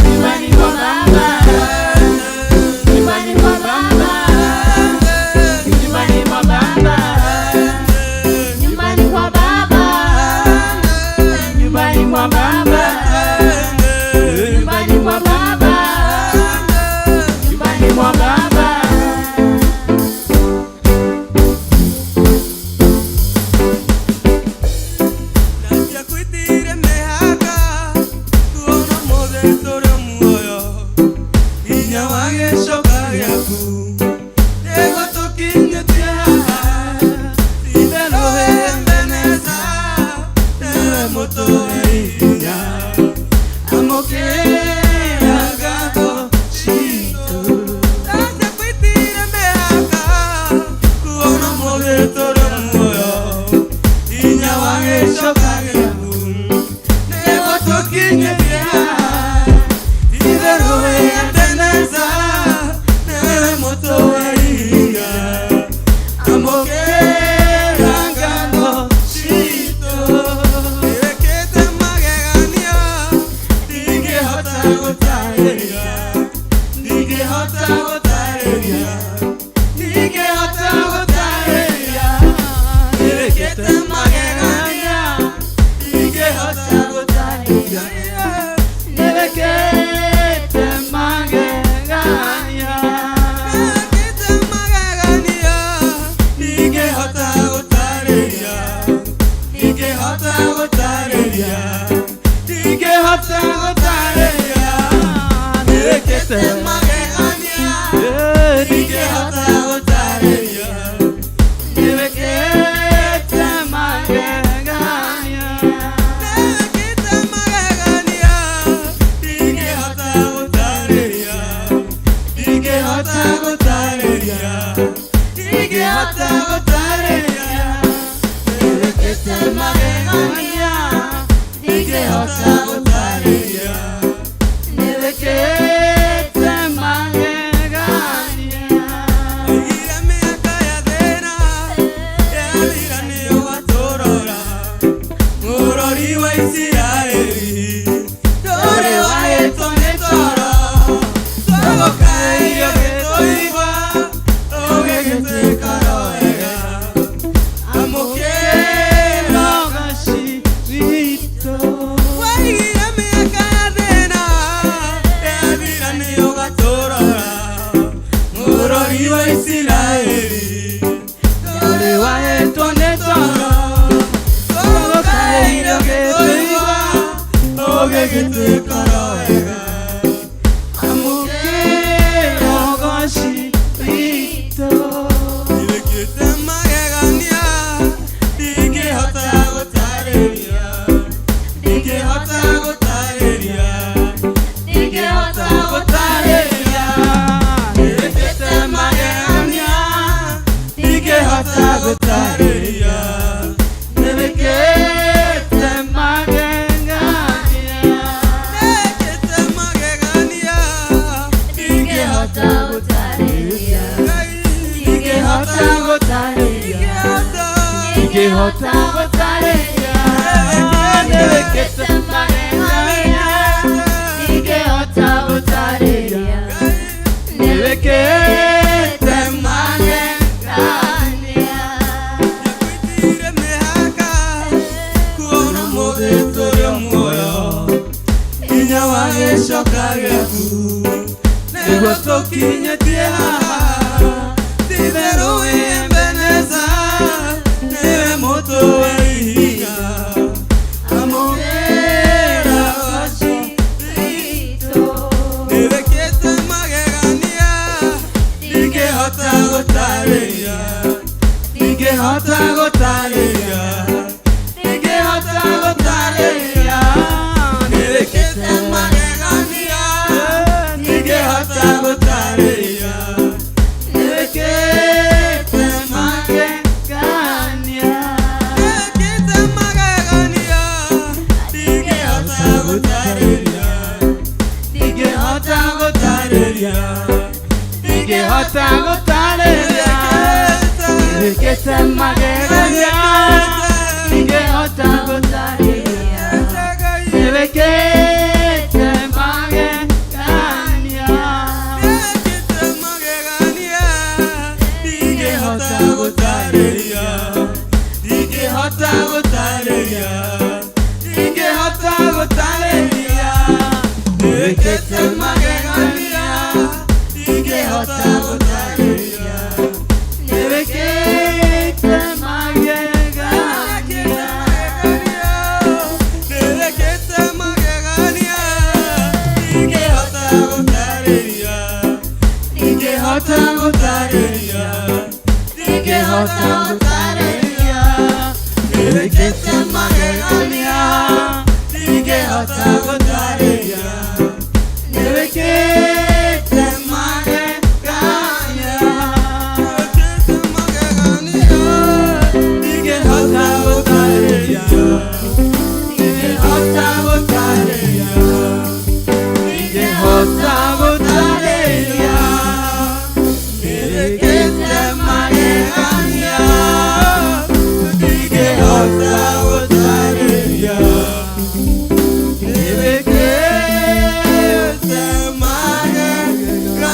nyumbani mwa baba, nyumbani mwa baba, nyumbani mwa baba, nyumbani kwa baba, nyumbani mwa baba, nyumbani mwa baba, nyumbani mwa baba. Nakwitire mehaka kuona modesto rya muoyo inya wagecoka gĩaku nĩguo tũkinyĩtie haha itherũ Ebeneza nĩwe mũtũheria amũkĩra ngatho citũ. Nakwitire mehaka kuona modesto rya muoyo inya wagecoka gĩaku nĩguo tũkinyĩtie haha itherũ Ebeneza nĩwe mũtũheria amũkĩra ngatho citũ. Wĩkĩte magegania ndingĩhota gũtarĩria, ndingĩhota gũtarĩria, ndingĩhota gũtarĩria. Wĩkĩte magegania ndingĩhota gũtarĩria, Nĩwĩkĩte magegania. wĩkĩte magegania ndingĩhota gũtarĩria, ndingĩhota gũtarĩria, ndingĩhota gũtarĩria. Wĩkĩte magegania ndingĩhota gũtarĩria, Nĩwĩkĩte magegania. wĩkĩte magegania ndingĩhota gũtarĩria, ndingĩhota gũtarĩria, ndingĩhota gũtarĩria. Wĩkĩte magegania ndingĩhota gũtarĩria, Nĩwĩkĩte magegania. ira mĩaka ya thĩna yathira nĩyo watũrora, mũrori wa Isiraeli ndũrĩ wahĩtwo nĩ toro, twagũkaĩire gĩtũigua ũgĩgĩtuĩka wega amũkĩra Ũgaci witũ. waigire mĩaka ya thĩna yathira nĩyo watũrora, mũrori wa Isiraeli ndũrĩ wahĩtwo nĩ toro, twagũkaĩire gĩtũigua ũgĩgĩtuĩka wega amũkĩra Ũgaci witũ. Wĩkĩte magegania ndingĩhota gũtarĩria, ndingĩhota gũtarĩria, ndingĩhota gũtarĩria. Wĩkĩte magegania ndingĩhota gũtarĩria, Nĩwĩkĩte magegania. wĩkĩte magegania ndingĩhota gũtarĩria, ndingĩhota gũtarĩria, Ndingĩhota gũtarĩria. Nĩwĩkĩte magegania. wagicoka gĩaku nĩguo tũkinyĩtie haha titherũ wĩmbeneza nĩwe mũtũ wa ihiga amũgĩra waci witũ nĩwĩkĩte magegania ndingĩhota gũtarĩria ndingĩhota gũtarĩria ndingĩhota gũtarĩria nĩwĩkĩte magegania ndingĩhota gũtarĩria nĩwĩkĩte magegania nĩwĩkĩte magegania ndingĩhota gũtarĩria ndingĩhota gũtarĩria ndingĩhota gũtarĩria nĩwĩkĩte magegania ndingĩhota gũtarĩria nĩwĩkĩte magegania nĩwĩkĩte magegania ndingĩhota gũtarĩria ndingĩhota gũtarĩria ndingĩhota gũtarĩria nĩwĩkĩte magegania ndingĩhota gũtarĩria nĩwĩkĩte magegania nĩwĩkĩte magegania ndingĩhota gũtarĩria ndingĩhota gũtarĩria ndingĩhota gũtarĩria nĩwĩkĩte magegania ndingĩhota gũtarĩria nĩwĩkĩte magegania ndingĩhota gũtarĩria ndingĩhota gũtarĩria ndingĩhota gũtarĩria nĩwĩkĩte magegania ndingĩhota gũtarĩria nĩwĩkĩte magegania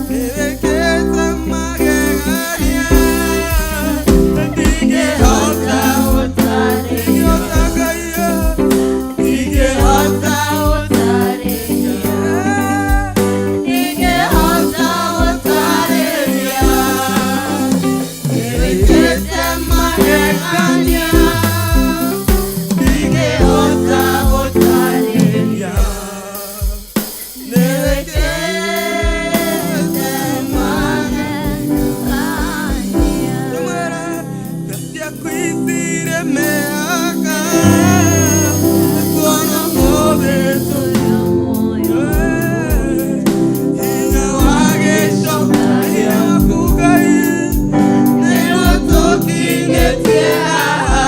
nĩwĩkĩte magegania ndingĩhota gũtarĩria ndingĩhota gũtarĩria ndingĩhota gũtarĩria nĩwĩkĩte magegania ndingĩhota gũtarĩria nĩwĩkĩte magegania ndiakwĩthire mĩaka tuona mũthĩtũ hinya wagĩcoka gĩaku Ngai nĩguo tũkinyĩtie haha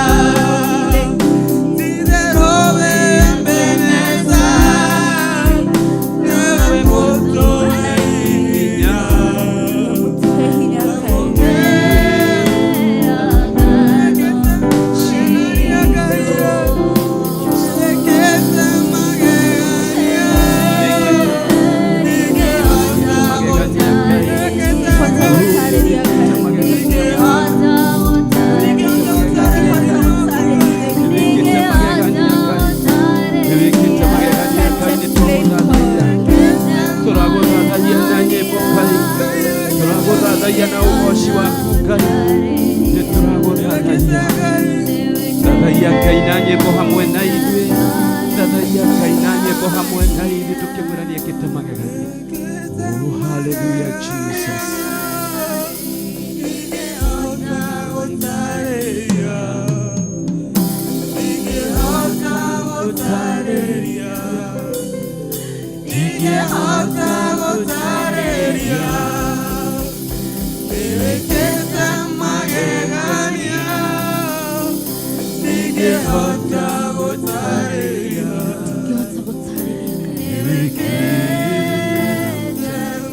titherũ wĩmbeneza nĩwe mũtũ wa hinya Nguthathaiya na ũgoci waku Ngai nĩtũragũthathaiya thathaia Ngai na nyĩmbo hamwe na ithuĩ thathaia Ngai na nyĩmbo hamwe na ithuĩ tũkĩmwĩra nĩekĩte magegania. Oh, hallelujah Jesus. Ndingĩhota gũtarĩria nĩwĩkĩte magegania ndingĩhota gũtarĩria nĩwĩkĩte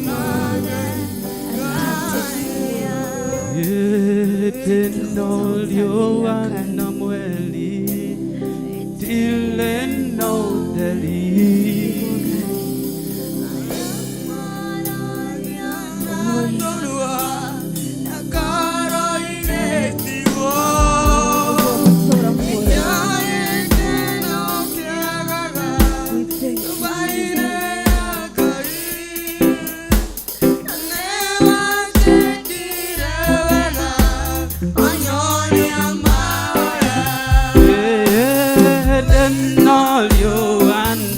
magegania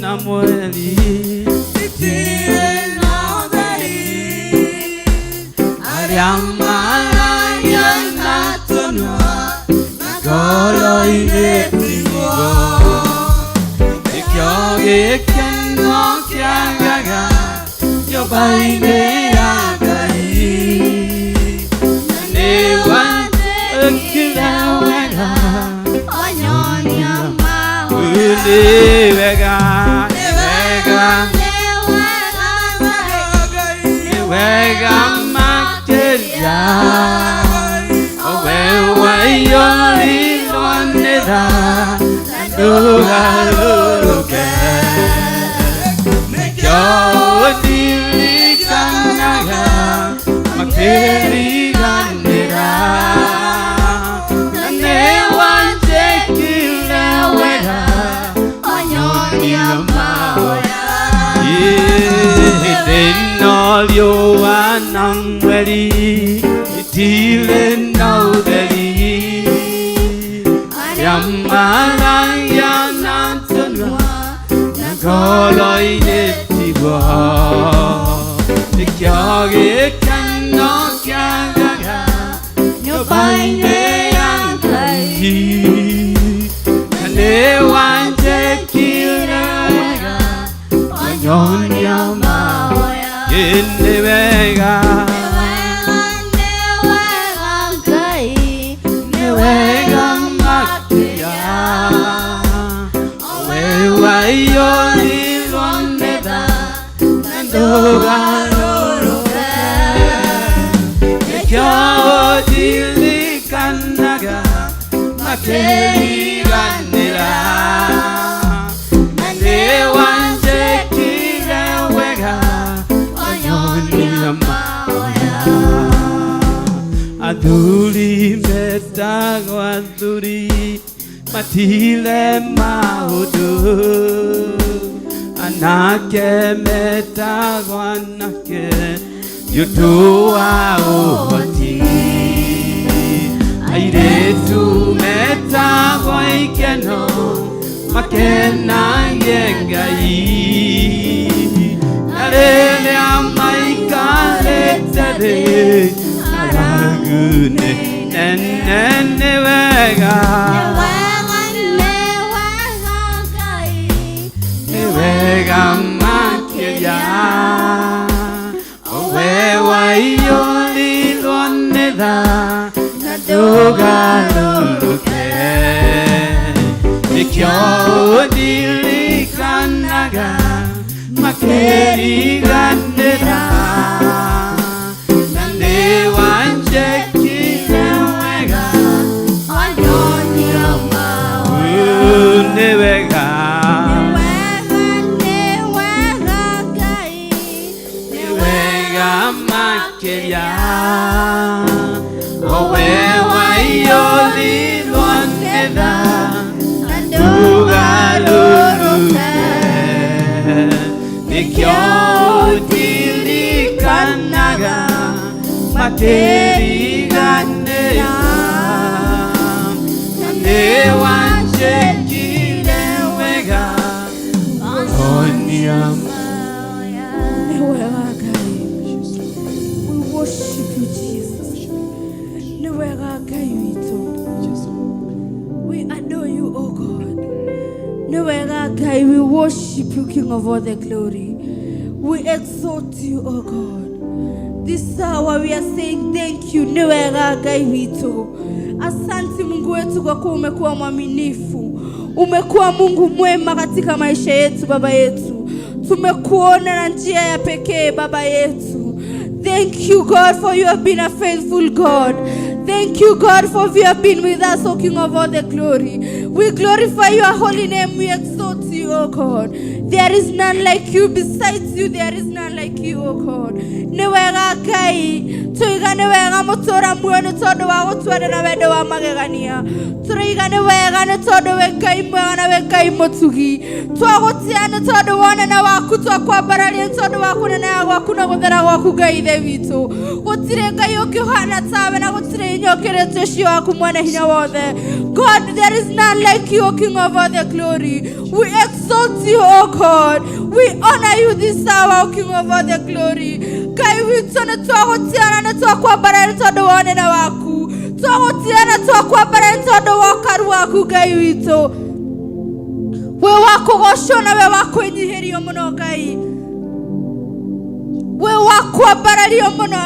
Samueli Ariamaya natonwa Nagolo inetigo Ikyoge kenno kyagaga Yobaine yagai Newa ekilawega Onyonyama Nevega Nevega Makeria Owewayo ilonera Nanduga luke Nekyo dilikanaga Makeria nera Nanewa jekilewega Onyonyama Denolio anangweli Itile naudeli Yamalaya nantonwa Nagolo inetigo Nikyoge kanno kyagaga Nyobaine yankai Nanewa jekilewega Onyonyama Nevega Nevega makia Owewayo iloneda Nandoga loroke Nekyo dilikanaga Makeli ganera Nanewa jekilewega Aduli metago aduli matile maudu Anake metago anake yutua uhoti Aire tu metago ikeno makena yengai Arele amaikale tere Aragune nene vega Nevega makeria Owewa ioli loneda Nadoga luluke Nikyo dilikanaga Makeri ganera Nanewa jekilewega Onyonyama Nevega Nevega makeria Owewa ioli loneda Nadoga luluke Nikyo dilikanaga Makeri ganera Nanewa jekilewega Onyonyama We worship you, Jesus. We adore you, O God. We worship you, King of all the glory. We exalt you, O God. This hour we are saying thank you. Asante Mungu wetu kwa kuwa umekuwa mwaminifu. Umekuwa Mungu mwema katika maisha yetu, Baba yetu. Tumekuona na njia ya pekee, Baba yetu. Thank you, God, for you have been a faithful God. Thank you, God, for you have been with us, O King of all the glory. We glorify your holy name. We exalt you, O God. There is none like you. Besides you, there is none like you, O God. Newega kai, tuiga newega motora mwenu todo wa utwade na wedo wa magegania. Tuiga newega ne todo wekai mwana wekai motugi. Tuagotiana todo wana na wakutu kwa barali todo wakuna na wakuna godera wakugai devito. Utire kai okihana tawe na utire nyokere toshi wakumwana hinya wode. God, there is none like you, O King of all the glory. We exalt you, O God. God. We honor you this hour, King of all the glory. Ngai witũ nĩ twagũtiana, nĩ twakwambara nĩ tondũ wa ũnene waku. Twagũtiana, twakwambara nĩ tondũ wa ũkaru waku, Ngai witũ. We wa kũgocwo na we wa kwĩnyihĩrio mũno, Ngai. We wa kwambarario mũno.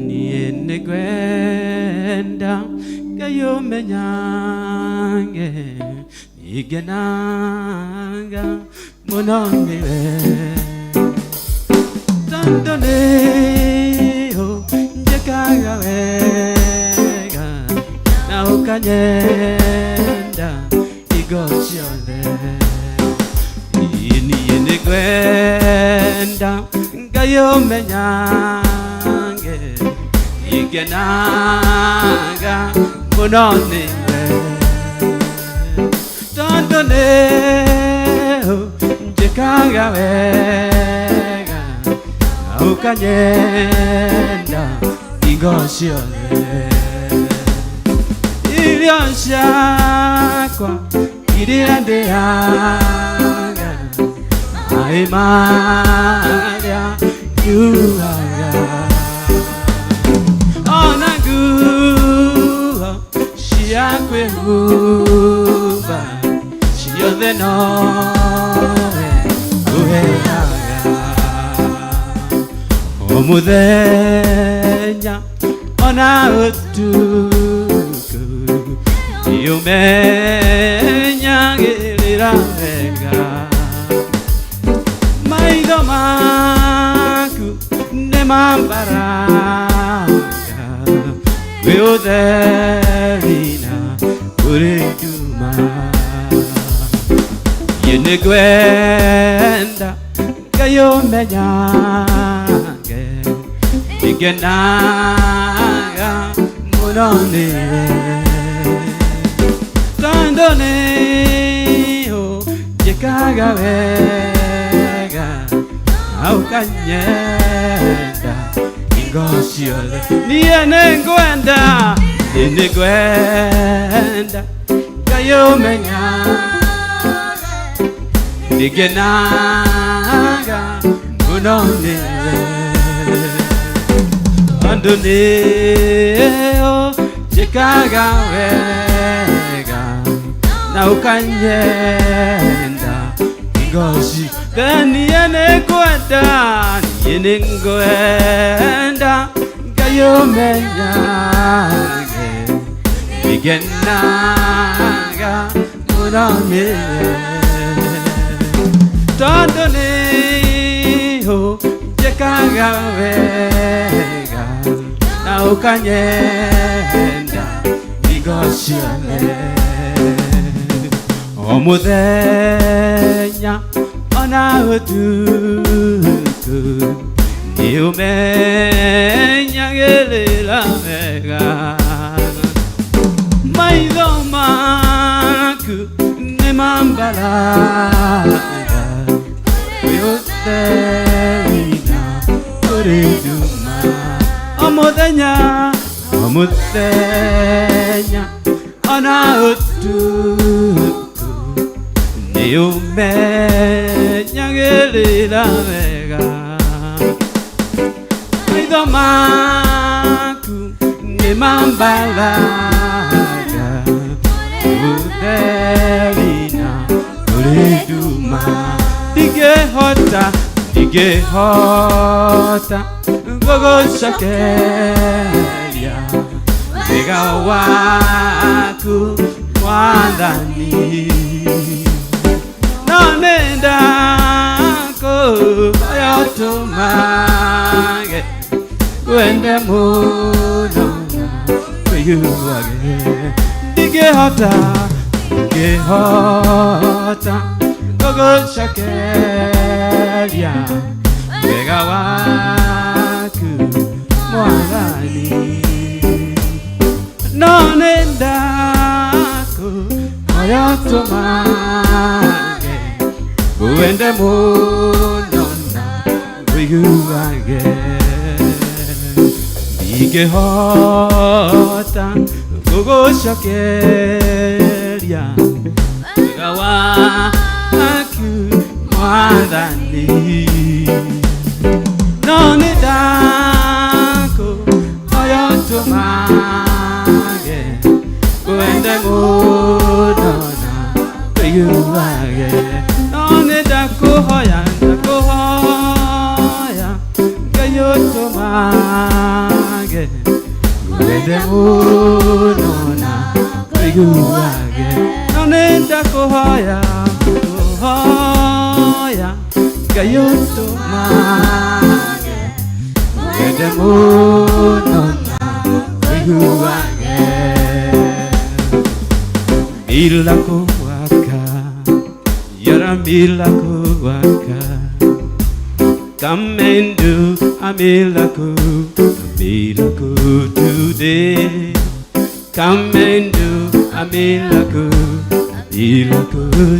Niĩ nĩngwenda Ngai ũmenyange, nĩngenaga mũno nĩwe, tondũ nĩũ njĩkaga wega na ũkanyenda hingo ciothe. Niĩ nĩngwenda Ngai ũmenyange, nĩngenaga mũno nĩwe, tondũ nĩũ njĩkaga wega na ũkanyenda hingo ciothe. Irio ciakwa iria ndĩaga, maĩ marĩa nyuaga, ona nguo cia kwĩhumba ciothe nowe ũheaga. O mũthenya ona ũtukũ nĩũmenyagĩrĩra wega. Maitho maku nĩ mambaraga wĩ ũtheri na ũrĩ nduma. Niĩ nĩngwenda Ngai ũmenyange, nĩngenaga mũno nĩwe, tondũ nĩũ njĩkaga wega na ũkanyenda hingo ciothe. Niĩ nĩngwenda Ngai ũmenyange, nĩngenaga mũno nĩwe, tondũ nĩũ njĩkaga wega na ũkanyenda hingo ciothe. Niĩ nĩngwenda Ngai ũmenyange, nĩngenaga mũno nĩwe, tondũ nĩũ njĩkaga wega na ũkanyenda hingo ciothe. O mũthenya ona ũtukũ nĩũmenyagĩrĩra wega. Maitho maku nĩ mambaraga wĩ ũtheri na ũrĩ nduma. O mũthenya ona ũtukũ nĩũmenyagĩrĩra wega. Maitho maku nĩ mambaraga ũtheri na ũrĩ nduma. Ndingĩhota gũgũcokeria wega waku Mwathani, no nĩndakũhoya ũtũmage wende mũno na wĩiguage. Ndingĩhota gũgũcokeria wega waku Mwathani, no nĩndakũhoya ũtũmage wende mũno na wĩiguage. Ndingĩhota Gugushokeria Gawaku Mwadani None dako Oyotumage Kuende mudona Peyuage None dako hoya Gayotumage Kuende mudona Peyuage None dako hoya Gayotumage Kuende mudona Peyuage Milako waka Yara milako waka Come and do a miracle today. Come and do a miracle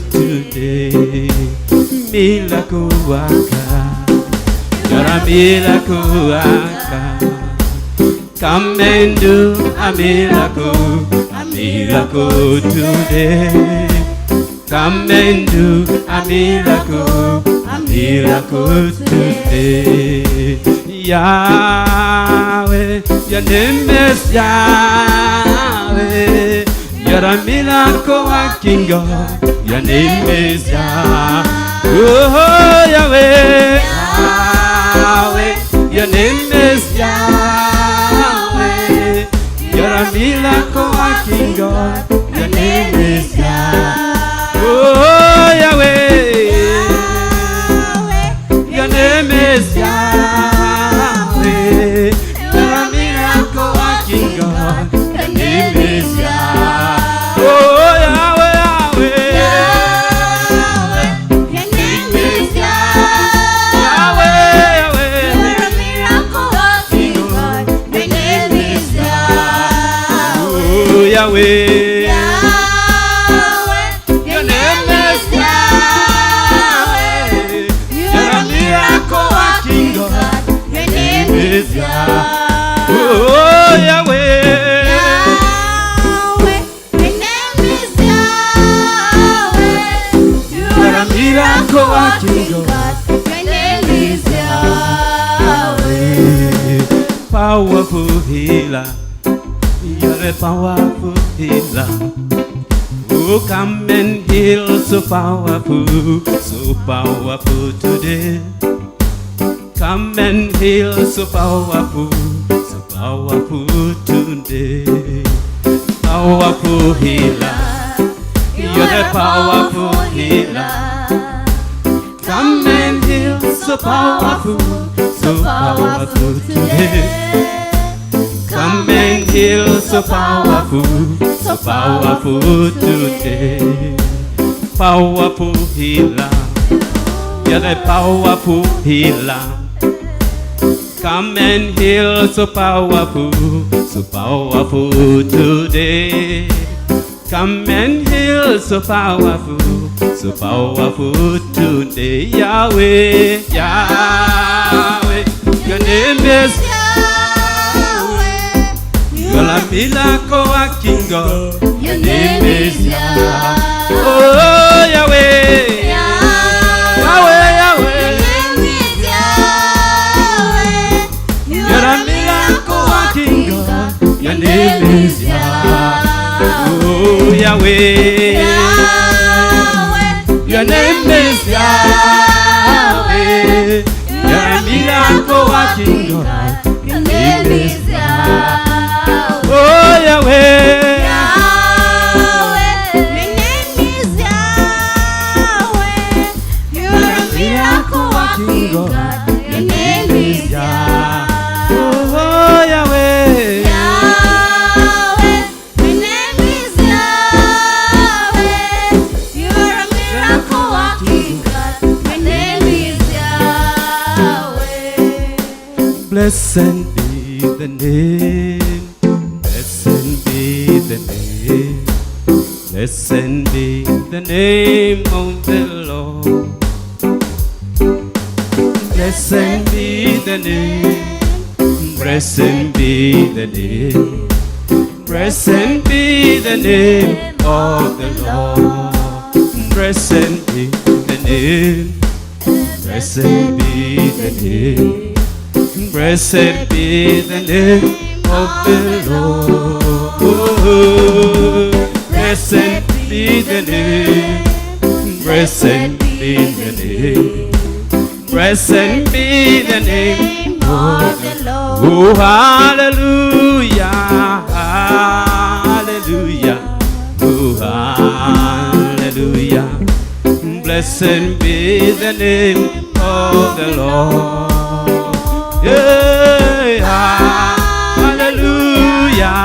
today. Miracle waka, you're a miracle waka. Come and do a miracle today. Come and do a miracle today. Yahweh, your name is Yahweh. You're a miracle working God. Your name is Yahweh. Oh, Yahweh, Yahweh. Your name is Yahweh. You're a miracle working God. Your name is Yahweh. Oh, Yahweh. Your name is Yahweh. You're a miracle working God. Your name is Yahweh. Oh, Yahweh, Yahweh. Your name is Yahweh, Yahweh. You're a miracle working God. Your name is Yahweh. Oh, Yahweh. Your name is Yahweh. You're a miracle working God. Your name is Yahweh. Oh, Yahweh. Your name is Yahweh. You're a miracle working God. Your name is Yahweh. Powerful healer. You're a powerful healer. Oh, come and heal, so powerful today. Come and heal, so powerful today. Powerful healer, you're the powerful healer. Come and heal, so powerful today. Come and heal, so powerful today. Powerful healer, you're the powerful healer. Come and heal, so powerful today. Come and heal, so powerful today. Yahweh, Yahweh, your name is Yahweh. You're a miracle working God. Your name is Yahweh. Oh, Yahweh, Yahweh, Yahweh. You're a miracle working God. Your name is Yahweh. Oh, Yahweh. Your name is Yahweh. You're a miracle working God. Your name is Yahweh. Oh, Yahweh. Your name is Yahweh. You're a miracle working God. Your name is Yahweh. Oh, Yahweh. Yahweh. Your name is Yahweh. You're a miracle working God. Your name is Yahweh. Blessed be the name. Blessed be the name. Blessed be the name of the Lord. Blessed be the name. Blessed be the name. Blessed be the name of the Lord. Blessed be the name. Blessed be the name. Blessed be the name of the Lord. Blessed be the name. Blessed be the name. Blessed be the name of the Lord. Oh, hallelujah, hallelujah, oh, hallelujah. Blessed be the name of the Lord. Yeah, hallelujah,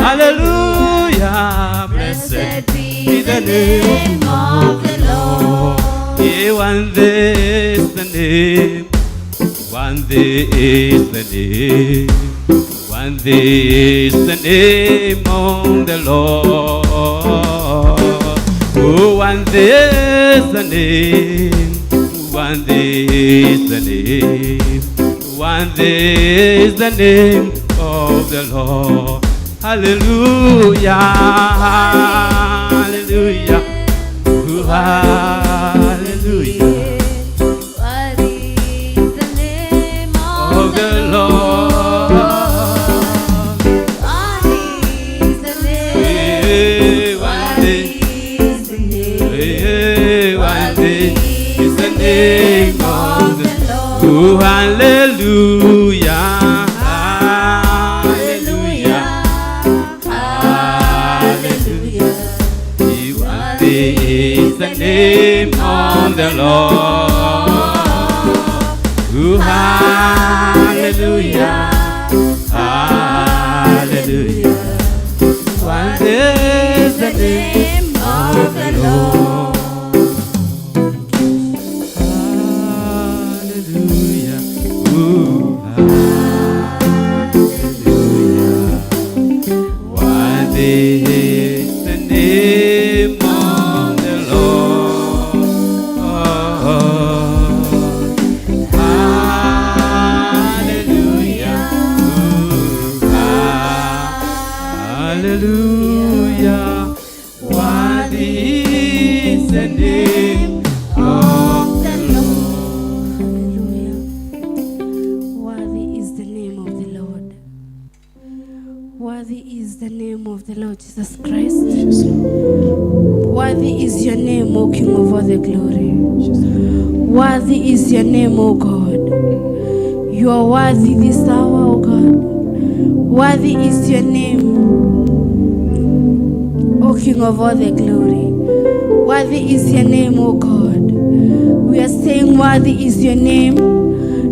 hallelujah. Blessed be the name of the Lord. Yeah, one day is the name. One day is the name. One day is the name of the Lord. Oh, one day is the name. One day is the name. One day is the name of the Lord. Hallelujah, hallelujah, oh, hallelujah. What is the name of the Lord? What is the name? What is the name? One day is the name of the Lord. Oh, hallelujah, Hallelujah, hallelujah. one day is the name of the Lord. Oh, hallelujah, hallelujah. One day is the name of the Lord. Hallelujah. Ooh, hallelujah. One day is the name of the Lord. Hallelujah. Ooh, hallelujah. What is the name of the Lord? Hallelujah. Worthy is the name of the Lord. Worthy is the name of the Lord Jesus Christ. Worthy is your name, O King of all the glory. Worthy is your name, O God. You are worthy this hour, O God. Worthy is your name, O King of all the glory. Worthy is your name, O God. We are saying worthy is your name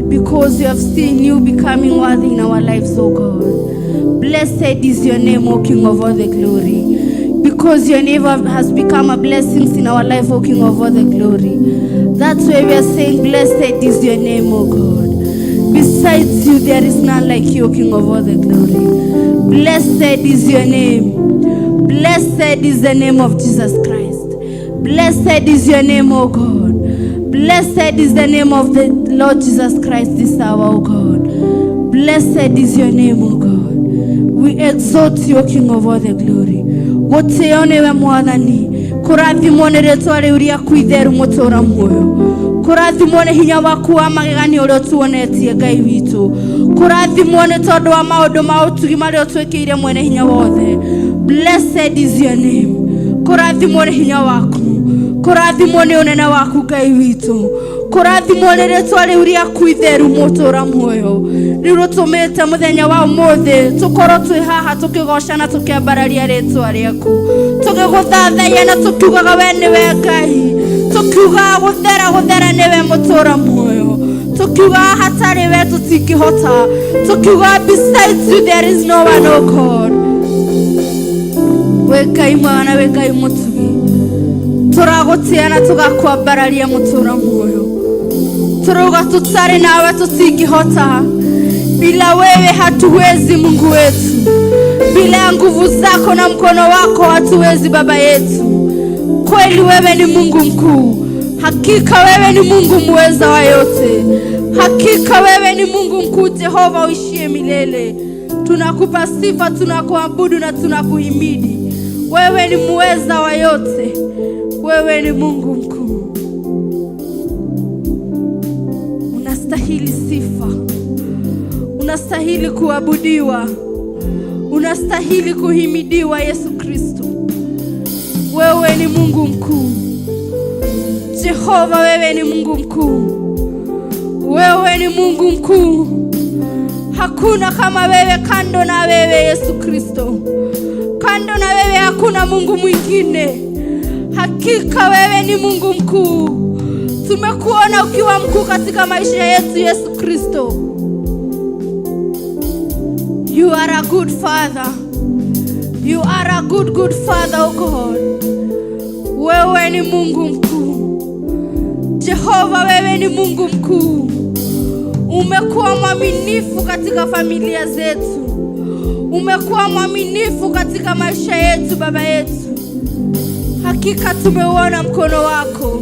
because we have seen you becoming worthy in our lives, O God. Blessed is your name, O King of all the glory, because your name has become a blessing in our life, O King of all the glory. That's why we are saying blessed is your name, O God. Besides you, there is none like you, O King of all the glory. Blessed is your name. Blessed is the name of Jesus Christ. Blessed is your name, O God. Blessed is the name of the Lord Jesus Christ this hour, O God. Blessed is your name, O God. We exalt you, O King of all the glory. Goteonewe mwathani, kurathimone rĩtwa rĩu rĩaku itheru mũtũũra muoyo. Kurathimone hinya waku wa magegania ũrĩa ũtuonetie Ngai witũ. Kurathimone tondũ wa maũndũ ma ũtugi marĩa ũtwĩkĩire mwene hinya wothe. Blessed is your name. Kurathimone hinya waku. Kurathimone ũnene waku Ngai witũ. Kurathimone rĩtwa rĩu rĩaku itheru mũtũũra muoyo. Rĩu rũtũmĩte mũthenya wa ũmũthĩ tũkorwo twĩ haha tũkĩgoca na tũkĩambararia rĩtwa rĩaku. Tũgĩgũthathaiya na tũkiugaga we nĩwe Ngai. Tũkiugaga gũthera nĩwe mũtũũra muoyo. Tũkiugaga hatarĩ we tũtingĩhota. Tũkiugaga besides you there is no one, O God. We Ngai mwana, we Ngai mũtugi. Tũragũtĩa na tũgakwambararia mũtũũra muoyo. Tũrauga tutsare nawe tusingihota. Bila wewe hatuwezi Mungu wetu. Bila nguvu zako na mkono wako hatuwezi Baba yetu. Kweli wewe ni Mungu mkuu. Hakika wewe ni Mungu muweza wa yote. Hakika wewe ni Mungu mkuu Jehova uishie milele. Tunakupa sifa, tunakuabudu na tunakuhimidi. Wewe ni muweza wa yote. Wewe ni Mungu mkuu. Unastahili sifa. Unastahili kuabudiwa. Unastahili kuhimidiwa Yesu Kristo. Wewe ni Mungu mkuu. Jehova, wewe ni Mungu mkuu. Wewe ni Mungu mkuu. Hakuna kama wewe, kando na wewe Yesu Kristo. Kando na wewe hakuna Mungu mwingine. Hakika wewe ni Mungu mkuu. Tumekuona ukiwa mkuu katika maisha yetu Yesu Kristo. You are a good father. You are a good father, oh God. Wewe ni Mungu mkuu. Jehova, wewe ni Mungu mkuu. Umekuwa mwaminifu katika familia zetu. Umekuwa mwaminifu katika maisha yetu Baba yetu. Hakika tumeuona mkono wako.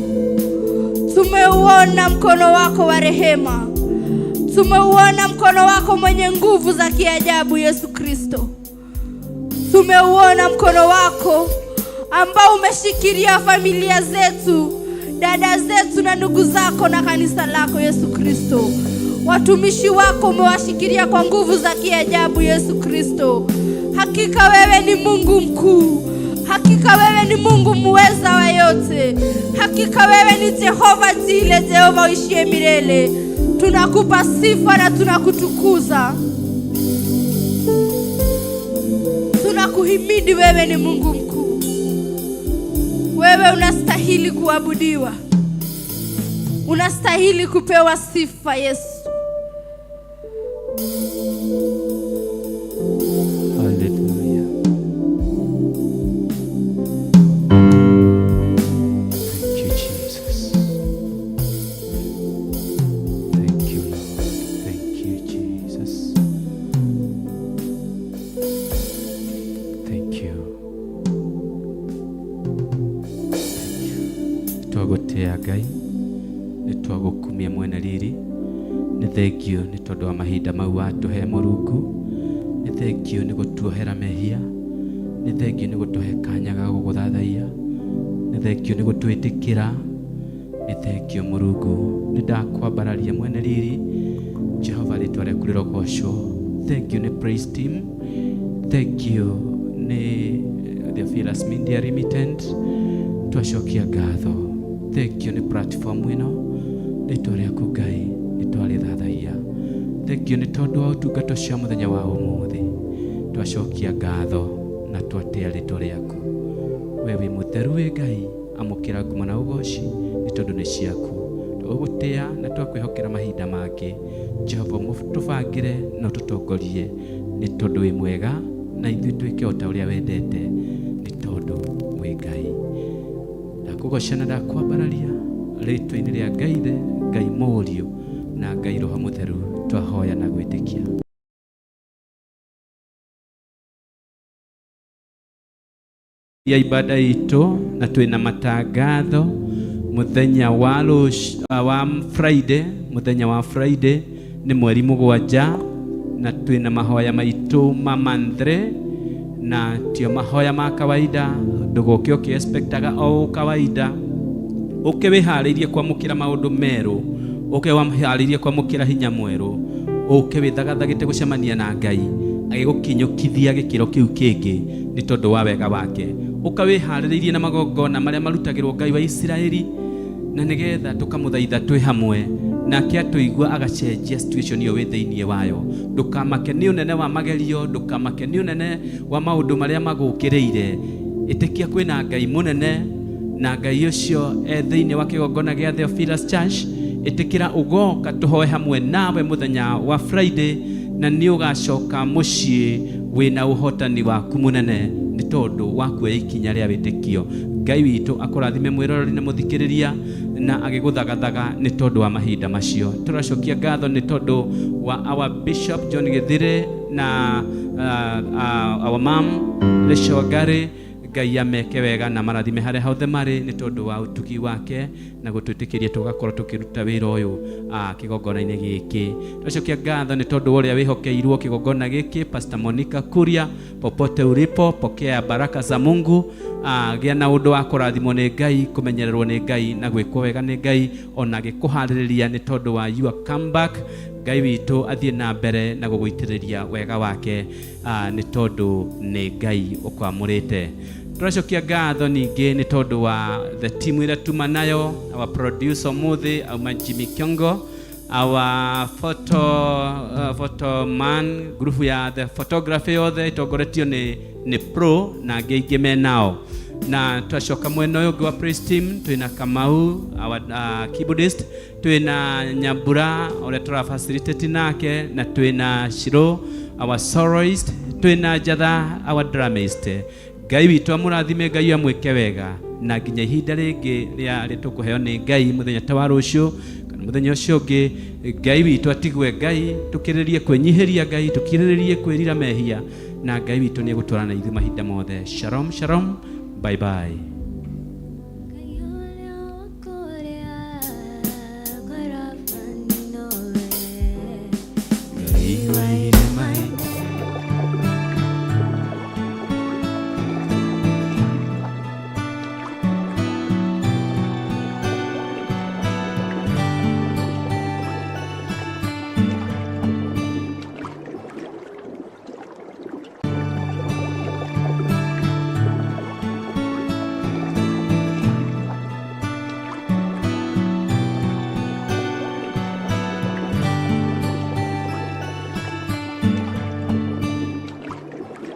Tumeuona mkono wako wa rehema. Tumeuona mkono wako mwenye nguvu za kiajabu Yesu Kristo. Tumeuona mkono wako ambao umeshikilia familia zetu, dada zetu na ndugu zako na kanisa lako Yesu Kristo. Watumishi wako umewashikilia kwa nguvu za kiajabu Yesu Kristo. Hakika wewe ni Mungu mkuu. Hakika wewe ni Mungu muweza wa yote. Hakika wewe ni Jehova Jile, Jehova uishie milele. Tunakupa sifa na tunakutukuza. Tunakuhimidi, wewe ni Mungu mkuu. Wewe unastahili kuabudiwa. Unastahili kupewa sifa Yesu. Hallelujah. Thank you, Jesus. Thank you, Lord. Thank you, Jesus. Thank you. Twagotea Ngai, nitwagukumia mwene riri. Ni thengio ni tondu wa mahinda mau atuhe Mũrungu. Ni thengio ni gutuohera mehia. Ni thengio ni gutuhe kanya ga guguthathaiya. Ni thengio ni gutwitikira. Ni thengio Mũrungu, ni ndakwambararia mwene riri. Jehova ritwa rĩaku rĩrogocwo. Thank you ni praise team. Thank you ni Theophilus Media Limited. Twacokia ngatho. Thank you ni platform ino. Ritwa rĩaku Ngai nitwarithathaiya. Thank you ni tondu wa utungato cia muthenya wa umuthi. Twacokia ngatho na twatea ritwa rĩaku. Wewe mutheru we Ngai, amukira ngumo na ugoci ni tondu ni ciaku. Tugutea na twakwihokera mahinda make. Jehova mutubangire na tutongorie ni tondu wi mwega, na ithuĩ twĩke o ta ũrĩa wendete ni tondu wi Ngai. Ndakugoca na ndakwambararia rĩtwa-inĩ rĩa Ngai Ithe, Ngai Mũriũ na Ngai Roho Mũtheru, twahoya na gwĩtĩkia. Ya ibada itu na twina matangatho muthenya wa Friday. Muthenya wa Friday ni mweri 7 na twina mahoya maitu ma manthre, na tio mahoya ma kawaida. Nduguke ukiexpectaga o kawaida, ukewiharirie kwamukira maundu meru, ukewiharirie kwamukira hinya mweru, ukewithagathagite gucemania na Ngai agigukinyukithia gikiro kiu kingi ni tondu wa wega wake. Ukawiharirie na magongona maria marutagirwo Ngai wa Israeli, na nigetha tukamuthaitha twi hamwe nake atuigua agacenjia situation iyo wi thiini wayo. Ndukamake ni unene wa magerio, ndukamake ni unene wa maundu maria magukiriire. Itikia kwina Ngai munene, na Ngai ucio thiini wa kigongona gia Theophilus Church. Itikira ugoka tuhoe hamwe nawe muthenya wa Friday, na ni ugacoka mucii wina uhotani waku munene ni tondu wa kuoya ikinya ria witikio. Ngai witu akurathime mwiroreri na muthikiriria, na agiguthagathaga ni tondu wa mahinda macio. Turacokia ngatho ni tondu wa our Bishop John Githire na our mom Lesha Wagari. Ngai ameke wega na marathime hare hothe mari ni tondu wa utugi wake na gutwitikiria tugakorwo tukiruta wira uyu kigongona-ini giki. Twacokia ngatho ni tondu uria wihokeirwo kigongona giki. Pastor Monica Kuria, popote ulipo, pokea baraka za Mungu. Gĩa na undu wa kurathimwo ni Ngai, kumenyererwo ni Ngai na gwikwo wega ni Ngai, ona gikuhaririria ni tondu wa your comeback. Ngai witu athie na mbere na guguitiriria wega wake ni tondu ni Ngai ukwamurite. Turacokia ngatho ningi ni tondu wa the team ira tuma nayo, our producer Muthi auma Jimmy Kiongo, our photo man, group ya the photography othe itongoretio ni pro na ngeige menao. Na twacoka mwena uyu wa praise team twina Kamau our keyboardist, twina Nyambura ore tura facilitate nake, na twina Shiro our soloist, twina Jatha our drumist. Ngai witu amurathime, Ngai amwike wega na nginya ihinda ringi ria tukuheo ni Ngai muthenya ta wa rucio kana muthenya ucio ungi. Ngai witu atigwe Ngai, tukiririe kwenyihiria Ngai, tukiririe kwirira mehia, na Ngai witu ni gutwarana ithu mahinda mothe. Shalom shalom, bye bye.